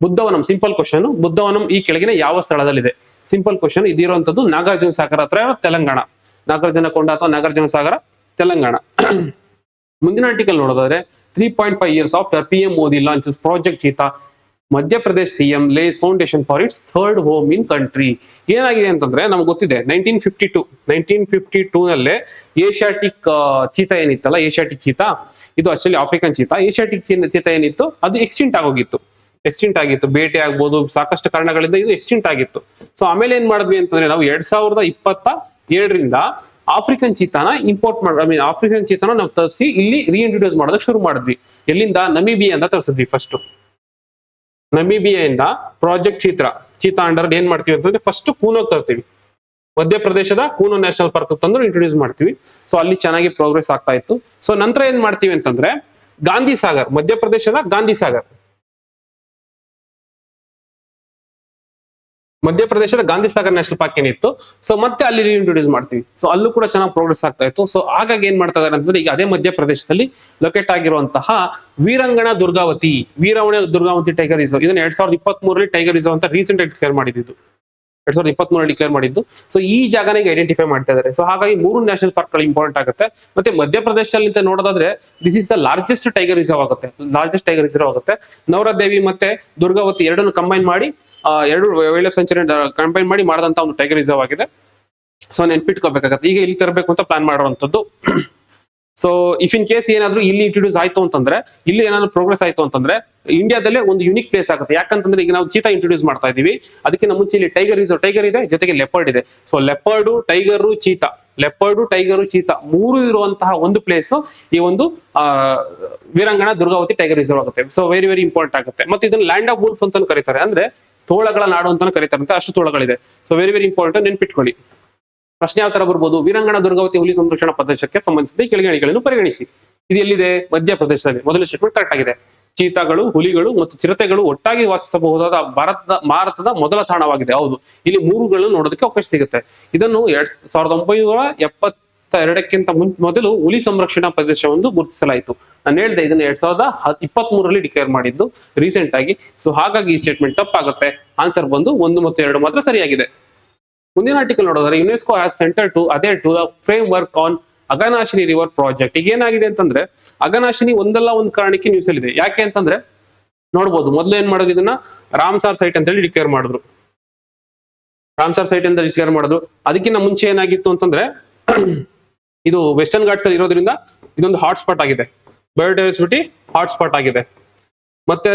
ಬುದ್ಧವನಂ, ಸಿಂಪಲ್ ಕ್ವಶನ್, ಬುದ್ಧವನಂ ಈ ಕೆಳಗಿನ ಯಾವ ಸ್ಥಳದಲ್ಲಿದೆ? Simple question. ಇದಿರುವಂತದ್ದು ನಾಗಾರ್ಜುನ ಸಾಗರ ಹತ್ರ ತೆಲಂಗಾಣ, ನಾಗಾರ್ಜುನಕೊಂಡ ಅಥವಾ ನಾಗಾರ್ಜುನ ಸಾಗರ ತೆಲಂಗಾಣ. ಮುಂದಿನ ಆರ್ಟಿಕಲ್ ನೋಡೋದಾದ್ರೆ 3.5 years after PM Modi launches Project Cheetah, Madhya Pradesh CM lays foundation for its third home in country. ಏನಾಗಿದೆ ಅಂತಂದ್ರೆ, ನಮ್ಗೆ ಗೊತ್ತಿದೆ 1952 ನಲ್ಲೇ ಏಷ್ಯಾಟಿಕ್ ಚೀತಾ ಏನಿತ್ತಲ್ಲ, ಏಷ್ಯಾಟಿಕ್ ಚೀತಾ, ಇದು actually African cheetah. Asiatic cheetah ಏನಿತ್ತು ಅದು ಎಕ್ಸ್ಟಿಂಟ್ ಆಗಿತ್ತು, ಬೇಟೆ ಆಗ್ಬೋದು, ಸಾಕಷ್ಟು ಕಾರಣಗಳಿಂದ ಇದು ಎಕ್ಸ್ಟಿಂಟ್ ಆಗಿತ್ತು. ಸೊ ಆಮೇಲೆ ಏನ್ ಮಾಡಿದ್ವಿ ಅಂತಂದ್ರೆ, ನಾವು 2027ರಿಂದ ಆಫ್ರಿಕನ್ ಚೀತಾನ ಆಫ್ರಿಕನ್ ಚೀತಾನ ನಾವು ತರಿಸಿ ಇಲ್ಲಿ ರೀಇಂಟ್ರೊಡ್ಯೂಸ್ ಮಾಡೋದಕ್ಕೆ ಶುರು ಮಾಡಿದ್ವಿ. ಎಲ್ಲಿಂದ? ನಮೀಬಿಯಿಂದ ತರಿಸಿದ್ವಿ. ಫಸ್ಟ್ ನಮೀಬಿಯಿಂದ ಪ್ರಾಜೆಕ್ಟ್ ಚೀತಾ ಅಂಡರ್ ಏನ್ ಮಾಡ್ತೀವಿ ಅಂತಂದ್ರೆ, ಫಸ್ಟ್ ಕೂನೋಗ್ ತರ್ತೀವಿ, ಮಧ್ಯಪ್ರದೇಶದ ಕೂನೋ ನ್ಯಾಷನಲ್ ಪಾರ್ಕ್ ತಂದು ಇಂಟ್ರೊಡ್ಯೂಸ್ ಮಾಡ್ತೀವಿ. ಸೊ ಅಲ್ಲಿ ಚೆನ್ನಾಗಿ ಪ್ರೋಗ್ರೆಸ್ ಆಗ್ತಾ ಇತ್ತು. ಸೊ ನಂತರ ಏನ್ ಮಾಡ್ತೀವಿ ಅಂತಂದ್ರೆ, ಗಾಂಧಿ ಸಾಗರ್, ಮಧ್ಯಪ್ರದೇಶದ ಮಧ್ಯಪ್ರದೇಶದ ಗಾಂಧಿ ಸಾಗರ್ ನ್ಯಾಷನಲ್ ಪಾರ್ಕ್ ಏನಿತ್ತು, ಸೊ ಮತ್ತೆ ಅಲ್ಲಿ ಇಂಟ್ರೊಡ್ಯೂಸ್ ಮಾಡ್ತೀವಿ. ಸೊ ಅಲ್ಲೂ ಕೂಡ ಚೆನ್ನಾಗಿ ಪ್ರೋಗ್ರೆಸ್ ಆಗ್ತಾ ಇತ್ತು. ಸೊ ಹಾಗಾಗಿ ಏನ್ ಮಾಡ್ತಾ ಇದಾರೆ ಅಂತಂದ್ರೆ, ಈಗ ಅದೇ ಮಧ್ಯಪ್ರದೇಶದಲ್ಲಿ ಲೊಕೇಟ್ ಆಗಿರುವಂತಹ ವೀರಂಗಣ ದುರ್ಗಾವತಿ ಟೈಗರ್ ರಿಸರ್ವ್, ಇದನ್ನ 2023ರಲ್ಲಿ ಟೈಗರ್ ರಿಸರ್ವ್ ಅಂತ ರೀಸೆಂಟ್ ಆಗಿ ಡಿಕ್ಲೇರ್ ಮಾಡಿದ್ದು, 2023ರಲ್ಲಿ ಡಿಕ್ಲೇರ್ ಮಾಡಿದ್ದು. ಸೊ ಈ ಜಾಗನ ಈಗ ಐಡೆಂಟಿಫೈ ಮಾಡ್ತಾ ಇದ್ದಾರೆ. ಸೊ ಹಾಗಾಗಿ 3 ನ್ಯಾಷನಲ್ ಪಾರ್ಕ್ ಗಳು ಇಂಪಾರ್ಟೆಂಟ್ ಆಗುತ್ತೆ. ಮತ್ತೆ ಮಧ್ಯಪ್ರದೇಶದಲ್ಲಿ ನೋಡೋದಾದ್ರೆ this is the largest tiger reserve ಆಗುತ್ತೆ. ನವರದೇವಿ ಮತ್ತೆ ದುರ್ಗಾವತಿ ಎರಡನ್ನು ಕಂಬೈನ್ ಮಾಡಿ, ಎರಡು ವೈಲ್ಡ್ ಲೈಫ್ ಸೆಂಚುರಿ ಕಂಬೈನ್ ಮಾಡಿ ಮಾಡಿದಂತ ಒಂದು ಟೈಗರ್ ರಿಸರ್ವ್ ಆಗಿದೆ. ಸೊ ನೆನ್ಪಿಟ್ಕೋಬೇಕಾಗತ್ತೆ. ಈಗ ಇಲ್ಲಿ ತರಬೇಕು ಅಂತ ಪ್ಲಾನ್ ಮಾಡುವಂತದ್ದು. ಸೊ ಇಫ್ ಇನ್ ಕೇಸ್ ಏನಾದ್ರು ಇಲ್ಲಿ ಇಂಟ್ರೊಡ್ಯೂಸ್ ಆಯ್ತು ಅಂತಂದ್ರೆ, ಇಲ್ಲಿ ಏನಾದ್ರು ಪ್ರೋಗ್ರೆಸ್ ಆಯ್ತು ಅಂತಂದ್ರೆ, ಇಂಡಿಯಾದಲ್ಲೇ ಒಂದು ಯುನಿಕ್ ಪ್ಲೇಸ್ ಆಗುತ್ತೆ. ಯಾಕಂತಂದ್ರೆ ಈಗ ನಾವು ಚೀತಾ ಇಂಟ್ರೊಡ್ಯೂಸ್ ಮಾಡ್ತಾ ಇದೀವಿ, ಅದಕ್ಕಿಂತ ಮುಂಚೆ ಇಲ್ಲಿ ಟೈಗರ್ ಇದೆ, ಜೊತೆಗೆ ಲೆಪರ್ಡ್ ಇದೆ. ಸೊ ಲೆಪರ್ಡು, ಟೈಗರು, ಚೀತಾ ಮೂರು ಇರುವಂತಹ ಒಂದು ಪ್ಲೇಸ್ ಈ ಒಂದು ವೀರಂಗಣ ದುರ್ಗಾವತಿ ಟೈಗರ್ ರಿಸರ್ವ್ ಆಗುತ್ತೆ. ಸೊ ವೆರಿ ವೆರಿ ಇಂಪಾರ್ಟೆಂಟ್ ಆಗುತ್ತೆ. ಮತ್ತೆ ಇದನ್ನ ಲ್ಯಾಂಡ್ ಆಫ್ ವುಲ್ಫ್ ಅಂತ ಕರೀತಾರೆ, ಅಂದ್ರೆ ತೋಳಗಳ ನಾಡು ಅಂತಾನು ಕರೀತಾರಂತೆ, ಅಷ್ಟು ತೋಳಗಳಿದೆ. ಸೊ ವೆರಿ ವೆರಿ ಇಂಪಾರ್ಟೆಂಟ್, ನೆನ್ಪಿಟ್ಕೊಳ್ಳಿ. ಪ್ರಶ್ನೆ ಯಾವ ತರ ಬರ್ಬೋದು? ವೀರಂಗಣ ದುರ್ಗಾವತಿ ಹುಲಿ ಸಂರಕ್ಷಣಾ ಪ್ರದೇಶಕ್ಕೆ ಸಂಬಂಧಿಸಿದ ಕೆಳಗಣಿಗಳನ್ನು ಪರಿಗಣಿಸಿ. ಇದು ಎಲ್ಲಿದೆ? ಮಧ್ಯಪ್ರದೇಶದಲ್ಲಿ. ಮೊದಲ ಸ್ಟೇಟ್ಮೆಂಟ್ ಕರೆಕ್ಟ್ ಆಗಿದೆ. ಚೀತಾಗಳು, ಹುಲಿಗಳು ಮತ್ತು ಚಿರತೆಗಳು ಒಟ್ಟಾಗಿ ವಾಸಿಸಬಹುದಾದ ಭಾರತದ ಮೊದಲ ತಾಣವಾಗಿದೆ. ಹೌದು, ಇಲ್ಲಿ 3ಗಳು ನೋಡೋದಕ್ಕೆ ಅವಕಾಶ ಸಿಗುತ್ತೆ. ಇದನ್ನು 1972ಕ್ಕಿಂತ ಮೊದಲು ಹುಲಿ ಸಂರಕ್ಷಣಾ ಪ್ರದೇಶವೊಂದು ಗುರುತಿಸಲಾಯಿತು. ನಾನು ಹೇಳಿದೆ, ಇದನ್ನು 2023ರಲ್ಲಿ ಡಿಕ್ಲೇರ್ ಮಾಡಿದ್ದು ರೀಸೆಂಟ್ ಆಗಿ. ಸೊ ಹಾಗಾಗಿ ಈ ಸ್ಟೇಟ್ಮೆಂಟ್ ತಪ್ಪಾಗುತ್ತೆ. ಆನ್ಸರ್ ಬಂದು 1 ಮತ್ತು 2 ಮಾತ್ರ ಸರಿಯಾಗಿದೆ. ಮುಂದಿನ ಆರ್ಟಿಕಲ್ ನೋಡೋದಾದ್ರೆ, UNESCO has centre to framework on Aghanashini river project. ಈಗ ಏನಾಗಿದೆ ಅಂತಂದ್ರೆ, ಅಘನಾಶಿನಿ ಒಂದಲ್ಲ ಒಂದು ಕಾರಣಕ್ಕೆ ನ್ಯೂಸ್ ಅಲ್ಲಿ ಇದೆ. ಯಾಕೆ ಅಂತಂದ್ರೆ ನೋಡ್ಬೋದು, ಮೊದಲು ಏನ್ ಮಾಡೋದು, ಇದನ್ನ ರಾಮ್ಸಾರ್ ಸೈಟ್ ಅಂತ ಹೇಳಿ ಡಿಕ್ಲೇರ್ ಮಾಡಿದ್ರು. ಅದಕ್ಕಿಂತ ಮುಂಚೆ ಏನಾಗಿತ್ತು ಅಂತಂದ್ರೆ, ಇದು ವೆಸ್ಟರ್ನ್ ಘಾಟ್ಸ್ ಅಲ್ಲಿ ಇರೋದ್ರಿಂದ ಇದೊಂದು ಹಾಟ್ಸ್ಪಾಟ್ ಆಗಿದೆ, ಬಯೋಡೈವರ್ಸಿಟಿ ಹಾಟ್ಸ್ಪಾಟ್ ಆಗಿದೆ. ಮತ್ತೆ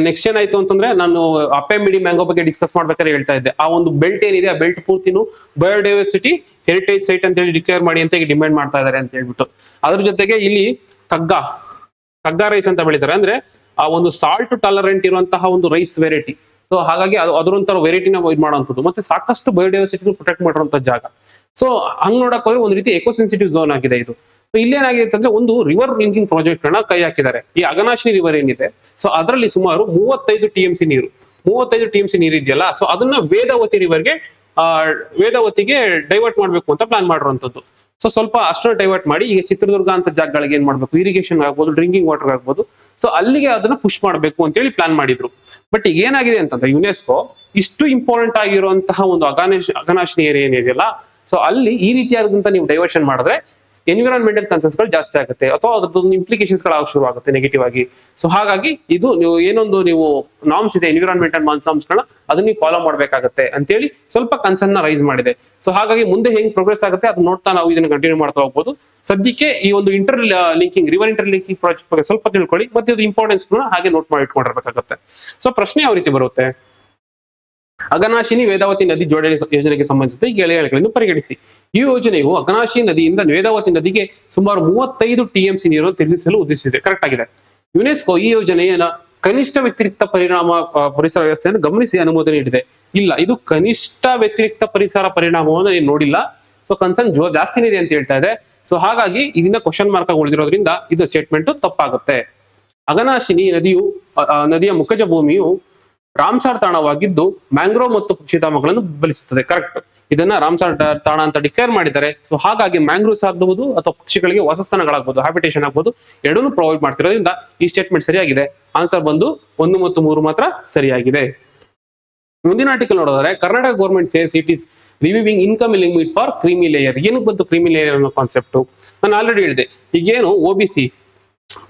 ನೆಕ್ಸ್ಟ್ ಏನಾಯ್ತು ಅಂತಂದ್ರೆ, ನಾನು ಅಪ್ಪೆ ಮಿಡಿ ಮ್ಯಾಂಗೋ ಬಗ್ಗೆ ಡಿಸ್ಕಸ್ ಮಾಡ್ಬೇಕಾದ್ರೆ ಹೇಳ್ತಾ ಇದ್ದೆ, ಆ ಒಂದು ಬೆಲ್ಟ್ ಏನಿದೆ, ಆ ಬೆಲ್ಟ್ ಪೂರ್ತಿನೂ ಬಯೋಡೈವರ್ಸಿಟಿ ಹೆರಿಟೇಜ್ ಸೈಟ್ ಅಂತ ಹೇಳಿ ಡಿಕ್ಲೇರ್ ಮಾಡಿ ಅಂತ ಡಿಮ್ಯಾಂಡ್ ಮಾಡ್ತಾ ಇದ್ದಾರೆ ಅಂತ ಹೇಳ್ಬಿಟ್ಟು. ಅದ್ರ ಜೊತೆಗೆ ಇಲ್ಲಿ ಕಗ್ಗಾ ರೈಸ್ ಅಂತ ಬೆಳಿತಾರೆ, ಅಂದ್ರೆ ಆ ಒಂದು ಸಾಲ್ಟ್ ಟಾಲರೆಂಟ್ ಇರುವಂತಹ ಒಂದು ರೈಸ್ ವೆರೈಟಿ. ಸೊ ಹಾಗಾಗಿ ಅದರೊಂಥರ ವೆರೈಟಿನ ಇದು ಮಾಡುವಂಥದ್ದು. ಮತ್ತೆ ಸಾಕಷ್ಟು ಬಯೋಡೈವರ್ಸಿಟಿ ಪ್ರೊಟೆಕ್ಟ್ ಮಾಡಿರುವಂತ ಜಾಗ. ಸೊ ಹಂಗ್ ನೋಡಕ್ ಹೋದ್ರೆ ಒಂದು ರೀತಿ ಎಕೋ ಸೆನ್ಸಿಟಿವ್ ಝೋನ್ ಆಗಿದೆ ಇದು. ಸೊ ಇಲ್ಲಿ ಏನಾಗಿದೆ ಅಂತಂದ್ರೆ, ಒಂದು ರಿವರ್ ಲಿಂಕಿಂಗ್ ಪ್ರಾಜೆಕ್ಟ್ ನ ಕೈ ಹಾಕಿದ್ದಾರೆ. ಈ ಅಘನಾಶಿನಿ ರಿವರ್ ಏನಿದೆ, ಸೊ ಅದರಲ್ಲಿ ಸುಮಾರು 35 TMC ನೀರು ಇದೆಯಲ್ಲ, ಸೊ ಅದನ್ನ ವೇದಾವತಿಗೆ ಡೈವರ್ಟ್ ಮಾಡ್ಬೇಕು ಅಂತ ಪ್ಲಾನ್ ಮಾಡಿರುವಂತದ್ದು. ಸೊ ಸ್ವಲ್ಪ ಅಷ್ಟನ್ನು ಡೈವರ್ಟ್ ಮಾಡಿ ಈಗ ಚಿತ್ರದುರ್ಗ ಅಂತ ಜಾಗಗಳಿಗೆ ಏನ್ ಮಾಡ್ಬೇಕು, ಇರಿಗೇಷನ್ ಆಗ್ಬೋದು, ಡ್ರಿಂಕಿಂಗ್ ವಾಟರ್ ಆಗ್ಬೋದು, ಸೊ ಅಲ್ಲಿಗೆ ಅದನ್ನ ಪುಷ್ ಮಾಡ್ಬೇಕು ಅಂತ ಹೇಳಿ ಪ್ಲಾನ್ ಮಾಡಿದ್ರು. ಬಟ್ ಈಗ ಏನಾಗಿದೆ ಅಂತಂದ್ರೆ, ಯುನೆಸ್ಕೋ ಇಷ್ಟು ಇಂಪಾರ್ಟೆಂಟ್ ಆಗಿರುವಂತಹ ಒಂದು ಅಘನಾಶಿನಿ ಏರಿಯಾ ಏನಿದೆಯಲ್ಲ, ಸೊ ಅಲ್ಲಿ ಈ ರೀತಿಯಾದಂತ ನೀವು ಡೈವರ್ಷನ್ ಮಾಡಿದ್ರೆ ಎನ್ವಿರಾನ್ಮೆಂಟಲ್ ಕನ್ಸರ್ನ್ಸ್ ಗಳು ಜಾಸ್ತಿ ಆಗುತ್ತೆ ಅಥವಾ ಅದ್ರದ್ದು ಇಂಪ್ಲಿಕೇಶನ್ಸ್ ಗಳು ಶುರು ಆಗುತ್ತೆ ನೆಗೆಟಿವ್ ಆಗಿ. ಸೊ ಹಾಗಾಗಿ ಇದು ನೀವು ಏನೊಂದು ನೀವು ನಾರ್ಮ್ಸ್ ಇದೆ ಎನ್ವಿರಾನ್ಮೆಂಟಲ್ ನಾರ್ಮ್ಸ್ ಗಳನ್ನ ಅದನ್ನ ನೀವು ಫಾಲೋ ಮಾಡ್ಬೇಕಾಗತ್ತೆ ಅಂತೇಳಿ ಸ್ವಲ್ಪ ಕನ್ಸರ್ನ್ ನ ರೈಸ್ ಮಾಡಿದೆ. ಸೊ ಹಾಗಾಗಿ ಮುಂದೆ ಹೆಂಗ್ ಪ್ರೋಗ್ರೆಸ್ ಆಗುತ್ತೆ ಅದನ್ನ ನೋಡ್ತಾ ನಾವು ಇದನ್ನ ಕಂಟಿನ್ಯೂ ಮಾಡ್ತಾ ಹೋಗ್ಬೋದು. ಸದ್ಯಕ್ಕೆ ಈ ಒಂದು ರಿವರ್ ಇಂಟರ್ ಲಿಂಕಿಂಗ್ ಪ್ರಾಜೆಕ್ಟ್ ಬಗ್ಗೆ ಸ್ವಲ್ಪ ತಿಳ್ಕೊಳ್ಳಿ, ಮತ್ತೆ ಇದು ಇಂಪಾರ್ಟೆನ್ಸ್ ಹಾಗೆ ನೋಟ್ ಮಾಡಿ ಇಟ್ಕೊಂಡಿರ್ಬೇಕಾಗತ್ತೆ. ಸೊ ಪ್ರಶ್ನೆ ಯಾವ ರೀತಿ ಬರುತ್ತೆ, ಅಘನಾಶಿನಿ ವೇದಾವತಿ ನದಿ ಜೋಡಣೆ ಯೋಜನೆಗೆ ಸಂಬಂಧಿಸಿದ ಈ ಹೇಳಿಕೆಗಳನ್ನು ಪರಿಗಣಿಸಿ. ಈ ಯೋಜನೆಯು ಅಘನಾಶಿನಿ ನದಿಯಿಂದ ವೇದಾವತಿ ನದಿಗೆ ಸುಮಾರು 35 TMC ನೀರನ್ನು ತಿರುಗಿಸಲು ಉದ್ದೇಶಿಸಿದೆ. ಕರೆಕ್ಟ್ ಆಗಿದೆ. ಯುನೆಸ್ಕೋ ಈ ಯೋಜನೆಯ ಕನಿಷ್ಠ ವ್ಯತಿರಿಕ್ತ ಪರಿಸರ ವ್ಯವಸ್ಥೆಯನ್ನು ಗಮನಿಸಿ ಅನುಮೋದನೆ ನೀಡಿದೆ. ಇಲ್ಲ, ಇದು ಕನಿಷ್ಠ ವ್ಯತಿರಿಕ್ತ ಪರಿಸರ ಪರಿಣಾಮವನ್ನು ನೀನು ನೋಡಿಲ್ಲ. ಸೊ ಕನ್ಸರ್ನ್ ಜಾಸ್ತಿನೇ ಇದೆ ಅಂತ ಹೇಳ್ತಾ ಇದೆ. ಸೊ ಹಾಗಾಗಿ ಇದನ್ನ ಕ್ವಶನ್ ಮಾರ್ಕ್ ಆಗಿ ಉಳಿದಿರೋದ್ರಿಂದ ಇದು ಸ್ಟೇಟ್ಮೆಂಟ್ ತಪ್ಪಾಗುತ್ತೆ. ಅಘನಾಶಿನಿ ನದಿಯ ಮುಖಜ ಭೂಮಿಯು ರಾಮ್ಸಾರ್ ತಾಣವಾಗಿದ್ದು ಮ್ಯಾಂಗ್ರೋವ್ ಮತ್ತು ಪಕ್ಷಿಧಾಮಗಳನ್ನು ಬೆಳೆಸುತ್ತದೆ. ಕರೆಕ್ಟ್. ಇದನ್ನ ರಾಮ್ಸಾರ್ ತಾಣ ಅಂತ ಡಿಕ್ಲೇರ್ ಮಾಡಿದ್ದಾರೆ. ಸೊ ಹಾಗಾಗಿ ಮ್ಯಾಂಗ್ರೋವ್ಸ್ ಆಗಬಹುದು ಅಥವಾ ಪಕ್ಷಿಗಳಿಗೆ ವಾಸಸ್ಥಾನಗಳಾಗಬಹುದು, ಹ್ಯಾಬಿಟೇಷನ್ ಆಗ್ಬಹುದು, ಎರಡನ್ನೂ ಪ್ರೊವೈಡ್ ಮಾಡ್ತಿರೋದ್ರಿಂದ ಈ ಸ್ಟೇಟ್ಮೆಂಟ್ ಸರಿಯಾಗಿದೆ. ಆನ್ಸರ್ ಬಂದು 1 ಮತ್ತು 3 ಮಾತ್ರ ಸರಿಯಾಗಿದೆ. ಮುಂದಿನ ಆರ್ಟಿಕಲ್ ನೋಡಿದ್ರೆ Karnataka government says it is revising income limit for creamy layer. ಏನಕ್ಕೆ ಬಂತು ಕ್ರೀಮಿ ಲೇಯರ್ ಅನ್ನೋ ಕಾನ್ಸೆಪ್ಟ್? ನಾನು ಆಲ್ರೆಡಿ ಹೇಳಿದೆ. ಈಗೇನು OBC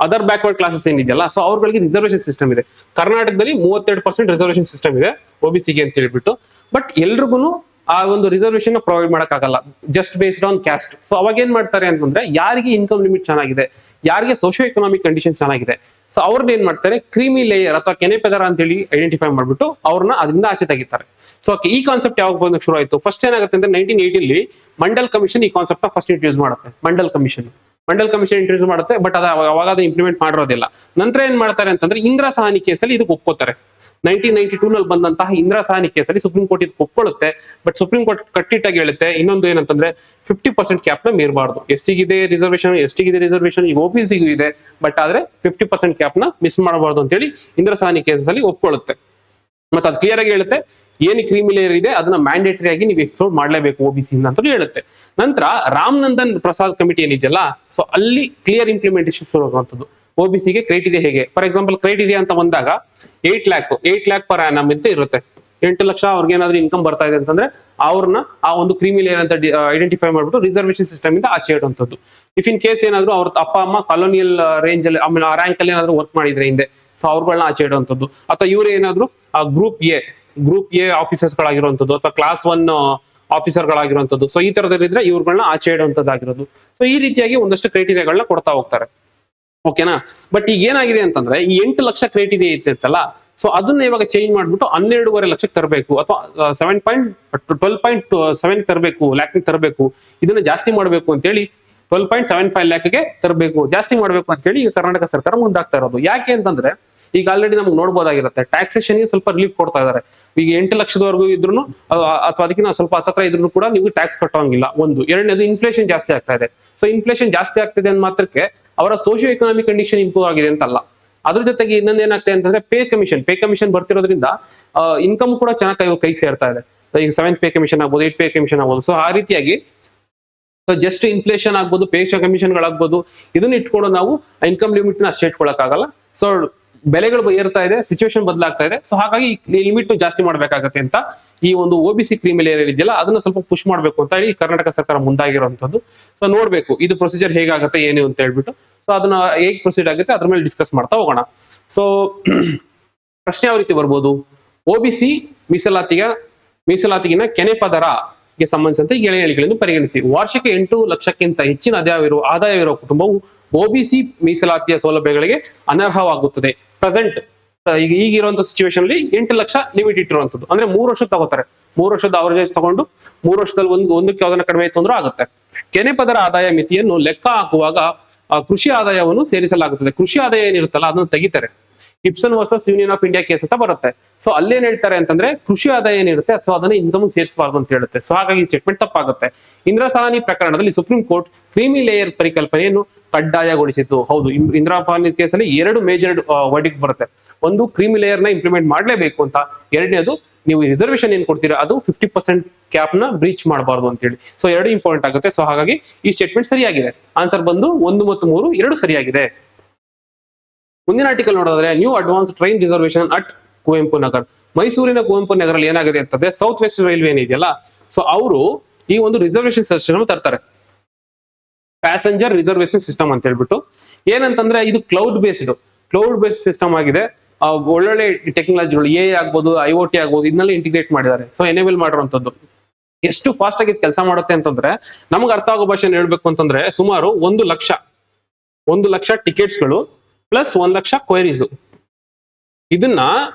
ಅದರ್ ಬ್ಯಾಕ್ವರ್ಡ್ ಕ್ಲಾಸಸ್ ಏನಿದೆಯಲ್ಲ, ಸೊ ಅವ್ರಗಳಿಗೆ ರಿಸರ್ವೇಶನ್ ಸಿಸ್ಟಮ್ ಇದೆ. ಕರ್ನಾಟಕದಲ್ಲಿ 32% ರಿಸರ್ವೇಶನ್ ಸಿಸ್ಟಮ್ ಇದೆ OBCಗೆ ಅಂತ ಹೇಳ್ಬಿಟ್ಟು. ಬಟ್ ಎಲ್ರಿಗೂ ಆ ಒಂದು ರಿಸರ್ವೇಶನ್ ಪ್ರೊವೈಡ್ ಮಾಡಕ್ಕಾಗಲ್ಲ, just based on caste. So ಅವಾಗ ಏನ್ ಮಾಡ್ತಾರೆ ಅಂತಂದ್ರೆ, ಯಾರಿಗೆ ಇನ್ಕಮ್ ಲಿಮಿಟ್ ಚೆನ್ನಾಗಿದೆ, ಯಾರಿಗೆ ಸೋಶಿಯೋ ಎಕನಾಮಿಕ್ ಕಂಡೀಷನ್ ಚೆನ್ನಾಗಿದೆ, ಸೊ ಅವ್ರನ್ನ ಏನ್ ಮಾಡ್ತಾರೆ, ಕ್ರೀಮಿ ಲೇಯರ್ ಅಥವಾ ಕೆನೆಪದರ ಅಂತ ಹೇಳಿ ಐಡೆಂಟಿಫೈ ಮಾಡ್ಬಿಟ್ಟು ಅವ್ರನ್ನ ಅದರಿಂದ ಆಚೆ ತೆಗಿತಾರೆ. ಸೊ ಈ ಕಾನ್ಸೆಪ್ಟ್ ಯಾವಾಗ ಬಂದಾಗ ಶುರು ಆಯ್ತು? ಫಸ್ಟ್ ಏನಾಗುತ್ತೆ ಅಂದ್ರೆ 1980 ಮಂಡಲ್ ಕಮಿಷನ್ ಈ ಕಾನ್ಸೆಪ್ಟ್ ನ ಫಸ್ಟ್ ಇಂಟ್ರೊಡ್ಯೂಸ್ ಮಾಡುತ್ತೆ. ಮಂಡಲ್ ಕಮಿಷನ್ ಇಂಟ್ರೊಡ್ಯೂಸ್ ಮಾಡುತ್ತೆ. ಬಟ್ ಅವಾಗ ಅದು ಇಂಪ್ಲಿಮೆಂಟ್ ಮಾಡಿರೋದಿಲ್ಲ. ನಂತರ ಏನ್ ಮಾಡ್ತಾರೆ ಅಂತಂದ್ರೆ, ಇಂದಿರಾ ಸಹಾನಿ ಕೇಸಲ್ಲಿ ಇದಕ್ಕೆ ಒಪ್ಕೋತಾರೆ. 1992 ನಲ್ಲಿ ಬಂದಂತಹ ಇಂದಿರಾ ಸಹಾನಿ ಕೇಸಲ್ಲಿ ಸುಪ್ರೀಂ ಕೋರ್ಟ್ ಇದಕ್ಕೆ ಒಪ್ಕೊಳ್ಳುತ್ತೆ. ಬಟ್ ಸುಪ್ರೀಂ ಕೋರ್ಟ್ ಕಟ್ಟಿಟ್ಟಾಗಿ ಹೇಳುತ್ತೆ ಇನ್ನೊಂದು ಏನಂತಂದ್ರೆ 50% ಕ್ಯಾಪ್ ನ ಮೀರಬಾರ್ದು. SCಗಿದೆ ರಿಸರ್ವೇಶನ್, STಗಿದೆ ರಿಸರ್ವೇಶನ್, ಈಗ OBCಗೂ ಇದೆ. ಬಟ್ ಆದ್ರೆ 50% ಕ್ಯಾಪ್ ನ ಮಿಸ್ ಮಾಡಬಾರ್ದು ಅಂತ ಹೇಳಿ ಇಂದಿರಾ ಸಹಾನಿ ಕೇಸಲ್ಲಿ ಒಪ್ಕೊಳ್ಳುತ್ತೆ. ಮತ್ತೆ ಅದು ಕ್ಲಿಯರ್ ಆಗಿ ಹೇಳುತ್ತೆ ಏನು ಕ್ರೀಮಿ ಲೇಯರ್ ಇದೆ ಅದನ್ನ ಮ್ಯಾಂಡೇಟರಿ ಆಗಿ ನೀವು ಎಕ್ಸ್ಕ್ಲೂಡ್ ಮಾಡಲೇಬೇಕು OBC ಅಂತ ಹೇಳುತ್ತೆ. ನಂತರ ರಾಮನಂದನ್ ಪ್ರಸಾದ್ ಕಮಿಟಿ ಏನಿದೆಯಲ್ಲ, ಸೊ ಅಲ್ಲಿ ಕ್ಲಿಯರ್ ಇಂಪ್ಲಿಮೆಂಟೇಷನ್ ಶುರು ಆಗುವಂಥದ್ದು. OBCಗೆ ಕ್ರೈಟೀರಿಯಾ ಹೇಗೆ, ಫಾರ್ ಎಕ್ಸಾಂಪಲ್ ಕ್ರೈಟೀರಿಯಾ ಅಂತ ಬಂದಾಗ 8 lakh ಪರ್ ಆನಮ್ ಅಂತ ಇರುತ್ತೆ. 8 ಲಕ್ಷ ಅವ್ರಿಗೆ ಏನಾದ್ರು ಇನ್ಕಮ್ ಬರ್ತಾ ಇದೆ ಅಂತಂದ್ರೆ ಅವ್ರನ್ನ ಆ ಒಂದು ಕ್ರೀಮಿ ಲೇಯರ್ ಅಂತ ಐಡೆಂಟಿಫೈ ಮಾಡ್ಬಿಟ್ಟು ರಿಸರ್ವೇಶನ್ ಸಿಸ್ಟಮ್ ಇಂದ ಆಚೆ ಇಡುವಂಥದ್ದು. ಇಫ್ ಇನ್ ಕೇಸ್ ಏನಾದ್ರು ಅವ್ರ ಅಪ್ಪ ಅಮ್ಮ ಕಾಲೋನಿಯಲ್ ರೇಂಜ್ ಅಲ್ಲಿ ಆಮೇಲೆ ಆ ರ್ಯಾಂಕ್ ಅಲ್ಲಿ ಏನಾದ್ರು ವರ್ಕ್ ಮಾಡಿದ್ರೆ ಹಿಂದೆ, ಸೊ ಅವ್ರುಗಳನ್ನ ಆಚೆ ಇಡುವಂಥದ್ದು. ಅಥವಾ ಇವ್ರು ಏನಾದ್ರು ಗ್ರೂಪ್ ಎ ಆಫೀಸರ್ಸ್ ಗಳಾಗಿರುವಂಥದ್ದು ಅಥವಾ ಕ್ಲಾಸ್ 1 ಆಫೀಸರ್ ಗಳಾಗಿರುವಂಥದ್ದು. ಸೊ ಈ ತರದಲ್ಲಿದ್ರೆ ಇವ್ರುಗಳನ್ನ ಆಚೆ ಇಡುವಂಥದ್ದಾಗಿರೋದು. ಸೊ ಈ ರೀತಿಯಾಗಿ ಒಂದಷ್ಟು ಕ್ರೈಟೀರಿಯಾಗಳನ್ನ ಕೊಡ್ತಾ ಹೋಗ್ತಾರೆ. ಓಕೆನಾ? ಬಟ್ ಈಗ ಏನಾಗಿದೆ ಅಂತಂದ್ರೆ, ಈ 8 ಲಕ್ಷ ಕ್ರೈಟೀರಿಯಾ ಇತ್ತಲ್ಲ, ಸೊ ಅದನ್ನ ಇವಾಗ ಚೇಂಜ್ ಮಾಡ್ಬಿಟ್ಟು 12.5 ಲಕ್ಷಕ್ಕೆ ತರಬೇಕು ಅಥವಾ 12.7 ತರಬೇಕು, ಲ್ಯಾಕ್ ತರಬೇಕು. ಇದನ್ನ ಜಾಸ್ತಿ ಮಾಡಬೇಕು ಅಂತೇಳಿ 12.75 ಲ್ಯಾಕ್ಗೆ ತರಬೇಕು, ಜಾಸ್ತಿ ಮಾಡಬೇಕು ಅಂತ ಹೇಳಿ ಈಗ ಕರ್ನಾಟಕ ಸರ್ಕಾರ ಮುಂದಾಗ್ತಾ ಇರೋದು. ಯಾಕೆ ಅಂತಂದ್ರೆ, ಈಗ ಆಲ್ರೆಡಿ ನಮ್ಗೆ ನೋಡ್ಬೋದಾಗಿರುತ್ತೆ ಟ್ಯಾಕ್ಸೇಷನ್ ಗೆ ಸ್ವಲ್ಪ ರಿಲೀಫ್ ಕೊಡ್ತಾ ಇದಾರೆ. ಈಗ 8 ಲಕ್ಷದವರೆಗೂ ಇದ್ರು ಅಥವಾ ಅದಕ್ಕಿಂತ ಸ್ವಲ್ಪ ಹತ್ತತ್ರ ಇದ್ರು ಕೂಡ ನೀವು ಟ್ಯಾಕ್ಸ್ ಕಟ್ಟೋಂಗಿಲ್ಲ. ಒಂದು. ಎರಡನೇದು, ಇನ್ಫ್ಲೇಷನ್ ಜಾಸ್ತಿ ಆಗ್ತಾ ಇದೆ. ಸೊ ಇನ್ಫ್ಲೇಷನ್ ಜಾಸ್ತಿ ಆಗ್ತಿದೆ ಅಂದ ಮಾತ್ರಕ್ಕೆ ಅವರ ಸೋಶಿಯೋ ಎಕನಾಮಿಕ್ ಕಂಡೀಷನ್ ಇಂಪ್ರೂವ್ ಆಗಿದೆ ಅಂತಲ್ಲ. ಅದ್ರ ಜೊತೆಗೆ ಇನ್ನೊಂದು ಏನಾಗ್ತದೆ ಅಂತಂದ್ರೆ, ಪೇ ಕಮಿಷನ್ ಬರ್ತಿರೋದ್ರಿಂದ ಇನ್ಕಮ್ ಕೂಡ ಚೆನ್ನಾಗಿ ಕೈ ಸೇರ್ತಾ ಇದೆ. ಈಗ 7th ಪೇ ಕಮಿಷನ್ ಆಗ್ಬೋದು, 8th ಪೇ ಕಮಿಷನ್ ಆಗ್ಬೋದು. ಸೊ ಆ ರೀತಿಯಾಗಿ ಜಸ್ಟ್ ಇನ್ಫ್ಲೇಷನ್ ಆಗ್ಬೋದು, ಪೇ ಕಮಿಷನ್ಗಳಾಗ್ಬೋದು, ಇದನ್ನ ಇಟ್ಕೊಂಡು ನಾವು ಇನ್ಕಮ್ ಲಿಮಿಟ್ ನ ಅಷ್ಟೇ ಇಟ್ಕೊಳಕ್ಕಾಗಲ್ಲ. ಸೊ ಬೆಲೆಗಳು ಏರ್ತಾ ಇದೆ, ಸಿಚುವೇಶನ್ ಬದಲಾಗ್ತಾ ಇದೆ. ಸೊ ಹಾಗಾಗಿ ಲಿಮಿಟ್ ಜಾಸ್ತಿ ಮಾಡ್ಬೇಕಾಗತ್ತೆ ಅಂತ ಈ ಒಂದು OBC ಕ್ರೀಮಿ ಲೇಯರ್ ಇದೆಯಲ್ಲ ಅದನ್ನ ಸ್ವಲ್ಪ ಪುಷ್ ಮಾಡ್ಬೇಕು ಅಂತ ಹೇಳಿ ಕರ್ನಾಟಕ ಸರ್ಕಾರ ಮುಂದಾಗಿರುವಂತದ್ದು. ಸೊ ನೋಡ್ಬೇಕು ಇದು ಪ್ರೊಸೀಜರ್ ಹೇಗಾಗುತ್ತೆ ಏನು ಅಂತ ಹೇಳ್ಬಿಟ್ಟು. ಸೊ ಅದನ್ನ ಹೇಗೆ ಪ್ರೊಸೀಡ್ ಆಗುತ್ತೆ ಅದ್ರ ಮೇಲೆ ಡಿಸ್ಕಸ್ ಮಾಡ್ತಾ ಹೋಗೋಣ. ಸೊ ಪ್ರಶ್ನೆ ಯಾವ ರೀತಿ ಬರ್ಬೋದು, OBC ಮೀಸಲಾತಿಗಿನ ಕೆನೆಪದರಗೆ ಸಂಬಂಧಿಸಿದಂತೆ ಈ ಹೇಳಿಕೆಗಳನ್ನು ಪರಿಗಣಿಸಿ. ವಾರ್ಷಿಕ 8 ಲಕ್ಷಕ್ಕಿಂತ ಹೆಚ್ಚಿನ ಆದಾಯವಿರುವ ಕುಟುಂಬವು OBC ಮೀಸಲಾತಿಯ ಸೌಲಭ್ಯಗಳಿಗೆ ಅನರ್ಹವಾಗುತ್ತದೆ. ಪ್ರೆಸೆಂಟ್ ಈಗಿರುವಂತಹ ಸಿಚುವೇಶನ್ ಅಲ್ಲಿ 8 ಲಕ್ಷ ಲಿಮಿಟ್ ಇಟ್ಟಿರುವಂತದ್ದು. ಅಂದ್ರೆ 3 ವರ್ಷ ತಗೋತಾರೆ. 3 ವರ್ಷದ ಅವರೇಜ್ ತಗೊಂಡು 3 ವರ್ಷದಲ್ಲಿ ಒಂದಕ್ಕೆ ಯಾವ್ದನ್ನ ಕಡಿಮೆ ಆಯ್ತು ಅಂದ್ರೂ ಆಗುತ್ತೆ. ಕೆನೆಪದರ ಆದಾಯ ಮಿತಿಯನ್ನು ಲೆಕ್ಕ ಹಾಕುವಾಗ ಕೃಷಿ ಆದಾಯವನ್ನು ಸೇರಿಸಲಾಗುತ್ತದೆ. ಕೃಷಿ ಆದಾಯ ಏನಿರುತ್ತಲ್ಲ ಅದನ್ನು ತೆಗಿತಾರೆ. Gibson versus union of India case ಅಂತ ಬರುತ್ತೆ. ಸೊ ಅಲ್ಲೇನ್ ಹೇಳ್ತಾರೆ ಅಂತಂದ್ರೆ, ಕೃಷಿ ಆದಾಯ ಏನಿರುತ್ತೆ ಸೊ ಅದನ್ನ ಇನ್ಕಮ್ ಸೇರಿಸಬಾರ್ದು ಅಂತ ಹೇಳುತ್ತೆ. ಸೊ ಹಾಗಾಗಿ ಸ್ಟೇಟ್ಮೆಂಟ್ ತಪ್ಪಾಗುತ್ತೆ. ಇಂದಿರಾ ಸಹಾನಿ ಪ್ರಕರಣದಲ್ಲಿ ಸುಪ್ರೀಂ ಕೋರ್ಟ್ ಕ್ರೀಮಿ ಲೇಯರ್ ಪರಿಕಲ್ಪನೆಯನ್ನು ಕಡ್ಡಾಯಗೊಳಿಸಿತು. ಹೌದು, ಇಂದಿರಾ ಸಹಾನಿ ಕೇಸಲ್ಲಿ 2 ಮೇಜರ್ ವರ್ಡಿಕ್ಟ್ ಬರುತ್ತೆ. ಒಂದು, ಕ್ರೀಮಿ ಲೇಯರ್ ನ ಇಂಪ್ಲಿಮೆಂಟ್ ಮಾಡಲೇಬೇಕು ಅಂತ. ಎರಡನೇದು, ನೀವು ರಿಸರ್ವೇಶನ್ ಏನ್ ಕೊಡ್ತೀರಾ ಅದು 50% ಕ್ಯಾಪ್ ನ ಬ್ರೀಚ್ ಮಾಡಬಾರ್ದು ಅಂತ ಹೇಳಿ. ಸೊ 2 ಇಂಪಾರ್ಟೆಂಟ್ ಆಗುತ್ತೆ. ಸೊ ಹಾಗಾಗಿ ಈ ಸ್ಟೇಟ್ಮೆಂಟ್ ಸರಿಯಾಗಿದೆ. ಆನ್ಸರ್ ಬಂದು 1 ಮತ್ತು 3 2 ಸರಿಯಾಗಿದೆ. ಮುಂದಿನ ಆರ್ಟಿಕಲ್ ನೋಡೋದ್ರೆ, new advance train reservation at Kuvempu Nagar. ಮೈಸೂರಿನ ಕುವೆಂಪು ನಗರಲ್ಲಿ ಏನಾಗಿದೆ ಅಂತಂದ್ರೆ, ಸೌತ್ ವೆಸ್ಟ್ ರೈಲ್ವೆ ಏನಿದೆಯಲ್ಲ, ಸೊ ಅವರು ಈ ಒಂದು ರಿಸರ್ವೇಶನ್ ಸಿಸ್ಟಮ್ ತರ್ತಾರೆ. ಪ್ಯಾಸೆಂಜರ್ ರಿಸರ್ವೇಶನ್ ಸಿಸ್ಟಮ್ ಅಂತ ಹೇಳ್ಬಿಟ್ಟು. ಏನಂತಂದ್ರೆ ಇದು ಕ್ಲೌಡ್ ಬೇಸ್ಡ್ ಸಿಸ್ಟಮ್ ಆಗಿದೆ. ಒಳ್ಳೊಳ್ಳೆ ಟೆಕ್ನಾಲಜಿಗಳು ಆಗ್ಬೋದು, IoT ಆಗ್ಬೋದು, ಇದನ್ನೆಲ್ಲ ಇಂಟಿಗ್ರೇಟ್ ಮಾಡಿದ್ದಾರೆ. ಸೊ ಎನೇಬಲ್ ಮಾಡಿರುವಂತದ್ದು. ಎಷ್ಟು ಫಾಸ್ಟ್ ಆಗಿ ಕೆಲಸ ಮಾಡುತ್ತೆ ಅಂತಂದ್ರೆ, ನಮ್ಗೆ ಅರ್ಥ ಆಗೋ ಭಾಷೆಯನ್ನು ಹೇಳ್ಬೇಕು ಅಂತಂದ್ರೆ, ಸುಮಾರು 1 ಲಕ್ಷ ಟಿಕೆಟ್ಸ್ಗಳು ಪ್ಲಸ್ 1 ಲಕ್ಷ ಕ್ವೈರೀಸ್, ಇದನ್ನ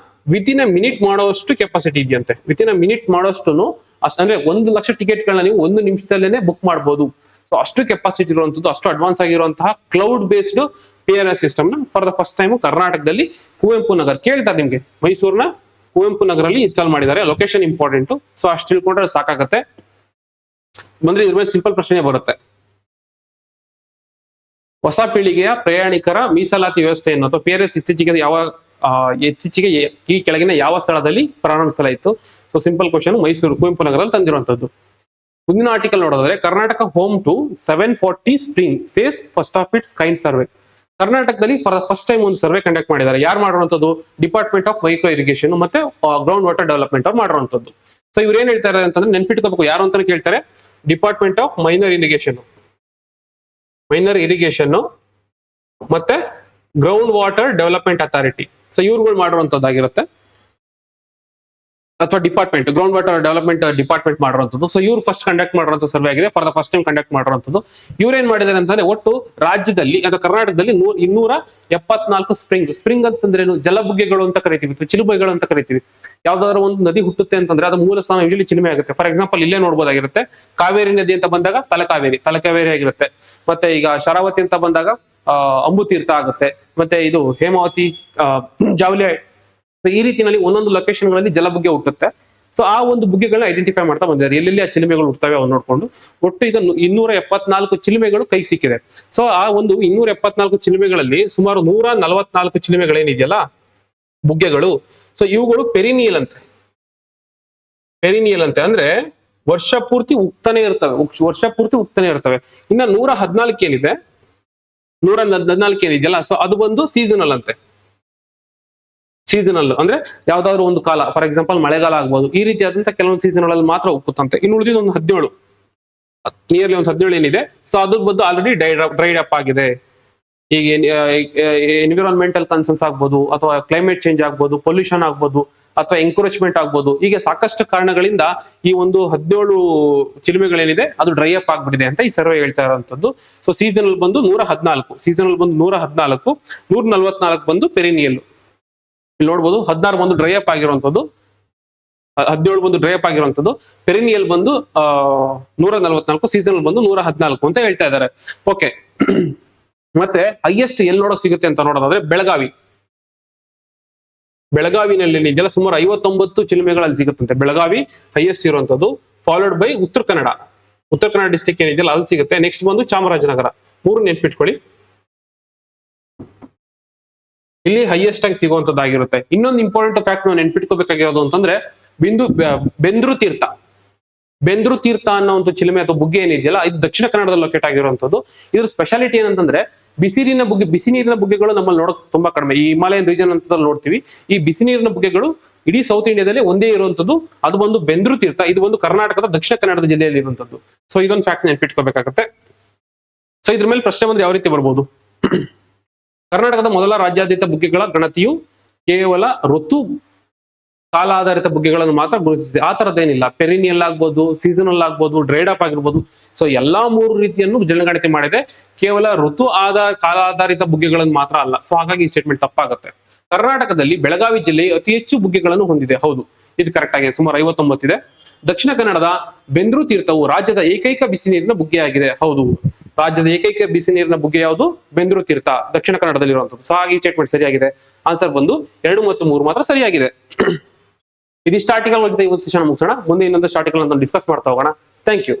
ವಿತಿನ್ ಎ ಮಿನಿಟ್ ಮಾಡೋಷ್ಟು ಕೆಪಾಸಿಟಿ ಇದೆಯಂತೆ. ವಿತಿನ್ ಎ ಮಿನಿಟ್ ಮಾಡೋಷ್ಟು ಅಂದ್ರೆ 1 ಲಕ್ಷ ಟಿಕೆಟ್ಗಳನ್ನ ನೀವು 1 ನಿಮಿಷದಲ್ಲೇನೆ ಬುಕ್ ಮಾಡಬಹುದು. ಸೊ ಅಷ್ಟು ಕೆಪಾಸಿಟಿ ಇರುವಂತದ್ದು, ಅಷ್ಟು ಅಡ್ವಾನ್ಸ್ ಆಗಿರುವಂತಹ ಕ್ಲೌಡ್ ಬೇಸ್ಡ್ PRS ಸಿಸ್ಟಮ್ ನ ಫಾರ್ ದ ಫಸ್ಟ್ ಟೈಮ್ ಕರ್ನಾಟಕದಲ್ಲಿ ಕುವೆಂಪು ನಗರ್, ಕೇಳ್ತಾರೆ ನಿಮ್ಗೆ, ಮೈಸೂರಿನ ಕುವೆಂಪು ನಗರಲ್ಲಿ ಇನ್ಸ್ಟಾಲ್ ಮಾಡಿದ್ದಾರೆ. Location important. ಸೊ ಅಷ್ಟು ತಿಳ್ಕೊಂಡ್ರೆ ಸಾಕಾಗತ್ತೆ. ಬಂದ್ರೆ ಇದ್ರ ಮೇಲೆ ಸಿಂಪಲ್ ಪ್ರಶ್ನೆ ಬರುತ್ತೆ. ಹೊಸ ಪೀಳಿಗೆಯ ಪ್ರಯಾಣಿಕರ ಮೀಸಲಾತಿ ವ್ಯವಸ್ಥೆಯನ್ನು ಅಥವಾ PRS ಇತ್ತೀಚೆಗೆ ಈ ಕೆಳಗಿನ ಯಾವ ಸ್ಥಳದಲ್ಲಿ ಪ್ರಾರಂಭಿಸಲಾಯಿತು? So simple question, Mysuru Kuvempu ನಗರಲ್ಲಿ ತಂದಿರುವಂತದ್ದು. ಮುಂದಿನ ಆರ್ಟಿಕಲ್ ನೋಡೋದಾದ್ರೆ, Karnataka home to 740 spring says first of its kind survey. ಕರ್ನಾಟಕದಲ್ಲಿ ಫಾರ್ ದ ಫಸ್ಟ್ ಟೈಮ್ ಒಂದು ಸರ್ವೆ ಕಂಡಕ್ಟ್ ಮಾಡಿದ್ದಾರೆ. ಯಾರು ಮಾಡಿರುವಂತದ್ದು? ಡಿಪಾರ್ಟ್ಮೆಂಟ್ ಆಫ್ ಮೈಕ್ರೋ ಇರಿಗೇಷನ್ ಮತ್ತೆ ಗ್ರೌಂಡ್ ವಾಟರ್ ಡೆವಲಪ್ಮೆಂಟ್ ಅವ್ರು ಮಾಡಿರುವಂತದ್ದು. ಸೊ ಇವ್ರು ಏನ್ ಹೇಳ್ತಾರೆ ಅಂತಂದ್ರೆ, ನೆನ್ಪಿಟ್ಕೋಬೇಕು ಯಾರು ಅಂತಾನೆ ಕೇಳ್ತಾರೆ. ಡಿಪಾರ್ಟ್ಮೆಂಟ್ ಆಫ್ ಮೈನರ್ ಇರಿಗೇಷನ್ ಮತ್ತೆ ground water development authority. So ಇವ್ರುಗಳು ಮಾಡಿರುವಂತದ್ದಾಗಿರುತ್ತೆ, ಅಥವಾ department ground water development department ಮಾಡಿರುವಂತದ್ದು. ಸೊ ಇವ್ರು ಫಸ್ಟ್ ಕಂಡಕ್ಟ್ ಮಾಡಿರುವಂತ ಸರ್ವೆ ಆಗಿದೆ, for the first time conduct ಮಾಡಿರುವಂತದ್ದು. ಇವ್ರು ಏನ್ ಮಾಡಿದ್ದಾರೆ ಅಂತಂದ್ರೆ, ಒಟ್ಟು ರಾಜ್ಯದಲ್ಲಿ ಅಥವಾ ಕರ್ನಾಟಕದಲ್ಲಿ 274 ಸ್ಪ್ರಿಂಗ್ ಅಂತಂದ್ರೆ ಜಲಬುಗ್ಗೆಗಳು ಅಂತ ಕರಿತೀವಿ, ಚಿಲುಬೆಗಳು ಅಂತ ಕರಿತೀವಿ. ಯಾವ್ದಾದ್ರು ಒಂದು ನದಿ ಹುಟ್ಟುತ್ತೆ ಅಂತಂದ್ರೆ ಅದು ಮೂಲ ಸ್ಥಾನ ಯೂಶಲಿ ಚಿಲುಮೆ ಆಗುತ್ತೆ. ಫಾರ್ ಎಕ್ಸಾಂಪಲ್ ಇಲ್ಲೇ ನೋಡ್ಬೋದಾಗಿರುತ್ತೆ, ಕಾವೇರಿ ನದಿ ಅಂತ ಬಂದಾಗ ತಲಕಾವೇರಿ ಆಗಿರುತ್ತೆ. ಮತ್ತೆ ಈಗ ಶರಾವತಿ ಅಂತ ಬಂದಾಗ ಅಂಬುತೀರ್ಥ ಆಗುತ್ತೆ. ಮತ್ತೆ ಇದು ಹೇಮಾವತಿ, ಜಾವಲಿ. ಈ ರೀತಿಯಲ್ಲಿ ಒಂದೊಂದು ಲೊಕೇಶನ್ ಗಳಲ್ಲಿ ಜಲಬುಗ್ಗೆ ಹುಟ್ಟುತ್ತೆ. ಸೊ ಆ ಒಂದು ಬುಗ್ಗೆಗಳನ್ನ ಐಡೆಂಟಿಫೈ ಮಾಡ್ತಾ ಬಂದಿದ್ದಾರೆ, ಎಲ್ಲೆಲ್ಲಿ ಆ ಚಿಲುಮೆಗಳು ಹುಟ್ಟುತ್ತವೆ ಅವ್ರು ನೋಡ್ಕೊಂಡು. ಒಟ್ಟು ಈಗ 274 ಚಿಲುಮೆಗಳು ಕೈ ಸಿಕ್ಕಿದೆ. ಸೊ ಆ ಒಂದು 274 ಚಿಲುಮೆಗಳಲ್ಲಿ ಸುಮಾರು 144 ಚಿಲುಮೆಗಳೇನಿದೆಯಲ್ಲ ಬುಗ್ಗೆಗಳು, ಸೊ ಇವುಗಳು ಪೆರಿನಿಯಲ್ ಅಂತೆ ಅಂದ್ರೆ ವರ್ಷ ಪೂರ್ತಿ ಉಕ್ತಾನೆ ಇರ್ತವೆ. ಇನ್ನ 114 ಏನಿದೆ, 114 ಏನಿದೆಯಲ್ಲ, ಸೊ ಅದು ಬಂದು ಸೀಸನಲ್ ಅಂತೆ. ಸೀಸನಲ್ ಅಂದ್ರೆ ಯಾವ್ದಾದ್ರು ಒಂದು ಕಾಲ, ಫಾರ್ ಎಕ್ಸಾಂಪಲ್ ಮಳೆಗಾಲ ಆಗ್ಬೋದು, ಈ ರೀತಿಯಾದಂತಹ ಕೆಲವೊಂದು ಸೀಸನ್ ಅಲ್ಲಿ ಮಾತ್ರ ಉಕ್ಕುತ್ತಂತೆ. ಇನ್ನು ಉಳಿದಿದ್ದು ಒಂದು 17, ನಿಯರ್ಲಿ ಒಂದು 17 ಏನಿದೆ, ಸೊ ಅದ್ರ ಬಂದು ಆಲ್ರೆಡಿ ಡ್ರೈಡ್ ಅಪ್ ಆಗಿದೆ. ಈಗ ಎನ್ವಿರಾನ್ಮೆಂಟಲ್ ಕನ್ಸರ್ನ್ಸ್ ಆಗ್ಬೋದು, ಅಥವಾ ಕ್ಲೈಮೇಟ್ ಚೇಂಜ್ ಆಗ್ಬೋದು, ಪೊಲ್ಯೂಷನ್ ಆಗ್ಬೋದು, ಅಥವಾ ಎಂಕರೇಜ್ಮೆಂಟ್ ಆಗ್ಬೋದು. ಹೀಗೆ ಸಾಕಷ್ಟು ಕಾರಣಗಳಿಂದ ಈ ಒಂದು 17 ಚಿಲುಮೆಗಳೇನಿದೆ ಅದು ಡ್ರೈ ಅಪ್ ಆಗ್ಬಿಟ್ಟಿದೆ ಅಂತ ಈ ಸರ್ವೆ ಹೇಳ್ತಾ ಇರುವಂತದ್ದು. ಸೊ ಸೀಸನಲ್ ಬಂದು 114, 144 ಬಂದು ಪೆರಿನಿಯಲ್. ಇಲ್ಲಿ ನೋಡ್ಬೋದು 16 ಬಂದು ಡ್ರೈ ಅಪ್ ಆಗಿರುವಂತದ್ದು, 17 ಬಂದು ಡ್ರೈ ಅಪ್ ಆಗಿರುವಂತದ್ದು, ಪೆರಿನಿಯಲ್ ಬಂದು 144, ಸೀಸನಲ್ ಬಂದು 114 ಅಂತ ಹೇಳ್ತಾ ಇದ್ದಾರೆ. ಓಕೆ, ಮತ್ತೆ ಹೈಯೆಸ್ಟ್ ಎಲ್ಲಿ ನೋಡಕ್ ಸಿಗುತ್ತೆ ಅಂತ ನೋಡೋದಾದ್ರೆ ಬೆಳಗಾವಿನಲ್ಲಿ ಇದೆಲ್ಲ ಸುಮಾರು 59 ಚಿಲುಮೆಗಳಲ್ಲಿ ಸಿಗುತ್ತಂತೆ. ಬೆಳಗಾವಿ ಹೈಯೆಸ್ಟ್ ಇರುವಂತದ್ದು, followed by Uttara Kannada district ಏನಿದೆಯಲ್ಲ ಅಲ್ಲಿ ಸಿಗುತ್ತೆ. ನೆಕ್ಸ್ಟ್ ಬಂದು ಚಾಮರಾಜನಗರ. 3 ನೆನ್ಪಿಟ್ಕೊಳ್ಳಿ, ಇಲ್ಲಿ ಹೈಯೆಸ್ಟ್ ಆಗಿ ಸಿಗುವಂತದ್ದಾಗಿರುತ್ತೆ. ಇನ್ನೊಂದು ಇಂಪಾರ್ಟೆಂಟ್ ಫ್ಯಾಕ್ಟ್ ನಾವು ನೆನ್ಪಿಟ್ಕೋಬೇಕಾಗಿರೋದು ಅಂತಂದ್ರೆ, ಬೆಂದ್ರು ತೀರ್ಥ ಅನ್ನೋ ಒಂದು ಚಿಲುಮೆ ಅಥವಾ ಬುಗ್ಗೆ ಏನಿದೆಯಲ್ಲ, ಇದು ದಕ್ಷಿಣ ಕನ್ನಡದಲ್ಲಿ ಲೊಕೇಟ್ ಆಗಿರುವಂತದ್ದು. ಇದ್ರ ಸ್ಪೆಷಾಲಿಟಿ ಏನಂತಂದ್ರೆ, ಬಿಸಿ ನೀರಿನ ಬುಗ್ಗೆಗಳು ನಮ್ಮಲ್ಲಿ ನೋಡೋಕೆ ತುಂಬಾ ಕಡಿಮೆ. ಈ ಹಿಮಾಲಯನ್ ರೀಜನ್ ಅಂತ ನೋಡ್ತೀವಿ. ಈ ಬಿಸಿ ನೀರಿನ ಬುಗ್ಗೆಗಳು ಇಡೀ ಸೌತ್ ಇಂಡಿಯಾದಲ್ಲಿ ಒಂದೇ ಇರುವಂತದ್ದು. ಅದು ಬಂದು ಬೆಂದ್ರು ತೀರ್ಥ, ಇದು ಒಂದು ಕರ್ನಾಟಕದ ದಕ್ಷಿಣ ಕನ್ನಡದ ಜಿಲ್ಲೆಯಲ್ಲಿ ಇರುವಂತದ್ದು. ಸೊ ಇದೊಂದು ಫ್ಯಾಕ್ಟ್ ನೆನ್ಪಿಟ್ಕೋಬೇಕಾಗತ್ತೆ. ಸೊ ಇದ್ರ ಮೇಲೆ ಪ್ರಶ್ನೆ ಬಂದ್ರೆ ಯಾವ ರೀತಿ ಬರ್ಬೋದು? ಕರ್ನಾಟಕದ ಮೊದಲ ರಾಜ್ಯಾದ್ಯಂತ ಬುಗ್ಗೆಗಳ ಗಣತಿಯು ಕೇವಲ ಋತು ಕಾಲ ಆಧಾರಿತ ಬುಗ್ಗೆಗಳನ್ನು ಮಾತ್ರ ಗುರುತಿಸಿದೆ. ಆ ತರದ್ದೇನಿಲ್ಲ. ಪೆರಿನಿಯಲ್ ಆಗ್ಬೋದು, ಸೀಸನಲ್ ಆಗ್ಬೋದು, ಡ್ರೈಡ್ ಅಪ್ ಆಗಿರ್ಬೋದು. ಸೊ ಎಲ್ಲಾ 3 ರೀತಿಯನ್ನು ಜನಗಣತಿ ಮಾಡಿದೆ, ಕೇವಲ ಕಾಲ ಆಧಾರಿತ ಬುಗ್ಗೆಗಳನ್ನು ಮಾತ್ರ ಅಲ್ಲ. ಸೊ ಹಾಗಾಗಿ ಈ ಸ್ಟೇಟ್ಮೆಂಟ್ ತಪ್ಪಾಗುತ್ತೆ. ಕರ್ನಾಟಕದಲ್ಲಿ ಬೆಳಗಾವಿ ಜಿಲ್ಲೆ ಅತಿ ಹೆಚ್ಚು ಬುಗ್ಗೆಗಳನ್ನು ಹೊಂದಿದೆ. ಹೌದು, ಇದು ಕರೆಕ್ಟ್ ಆಗಿದೆ, ಸುಮಾರು 59 ಇದೆ. ದಕ್ಷಿಣ ಕನ್ನಡದ ಬೆಂದ್ರು ತೀರ್ಥವು ರಾಜ್ಯದ ಏಕೈಕ ಬಿಸಿ ನೀರಿನ ಬುಗ್ಗೆ ಆಗಿದೆ. ಹೌದು, ರಾಜ್ಯದ ಏಕೈಕ ಬಿಸಿ ನೀರಿನ ಬುಗ್ಗೆ ಯಾವುದು? ಬೆಂದ್ರು ತೀರ್ಥ, ದಕ್ಷಿಣ ಕನ್ನಡದಲ್ಲಿರುವಂತದ್ದು. ಸೊ ಹಾಗೆ ಈ ಸ್ಟೇಟ್ಮೆಂಟ್ ಸರಿಯಾಗಿದೆ. ಆನ್ಸರ್ ಬಂದು 2 ಮತ್ತು 3 ಮಾತ್ರ ಸರಿಯಾಗಿದೆ. ಇದಿಷ್ಟು ಆರ್ಟಿಕಲ್ ಇವತ್ತು ಸೆಷನ್ ಮುಗಿಸೋಣ. ಮುಂದೆ ಇನ್ನೊಂದಷ್ಟು ಆರ್ಟಿಕಲ್ ಡಿಸ್ಕಸ್ ಮಾಡ್ತಾ ಹೋಗೋಣ. Thank you.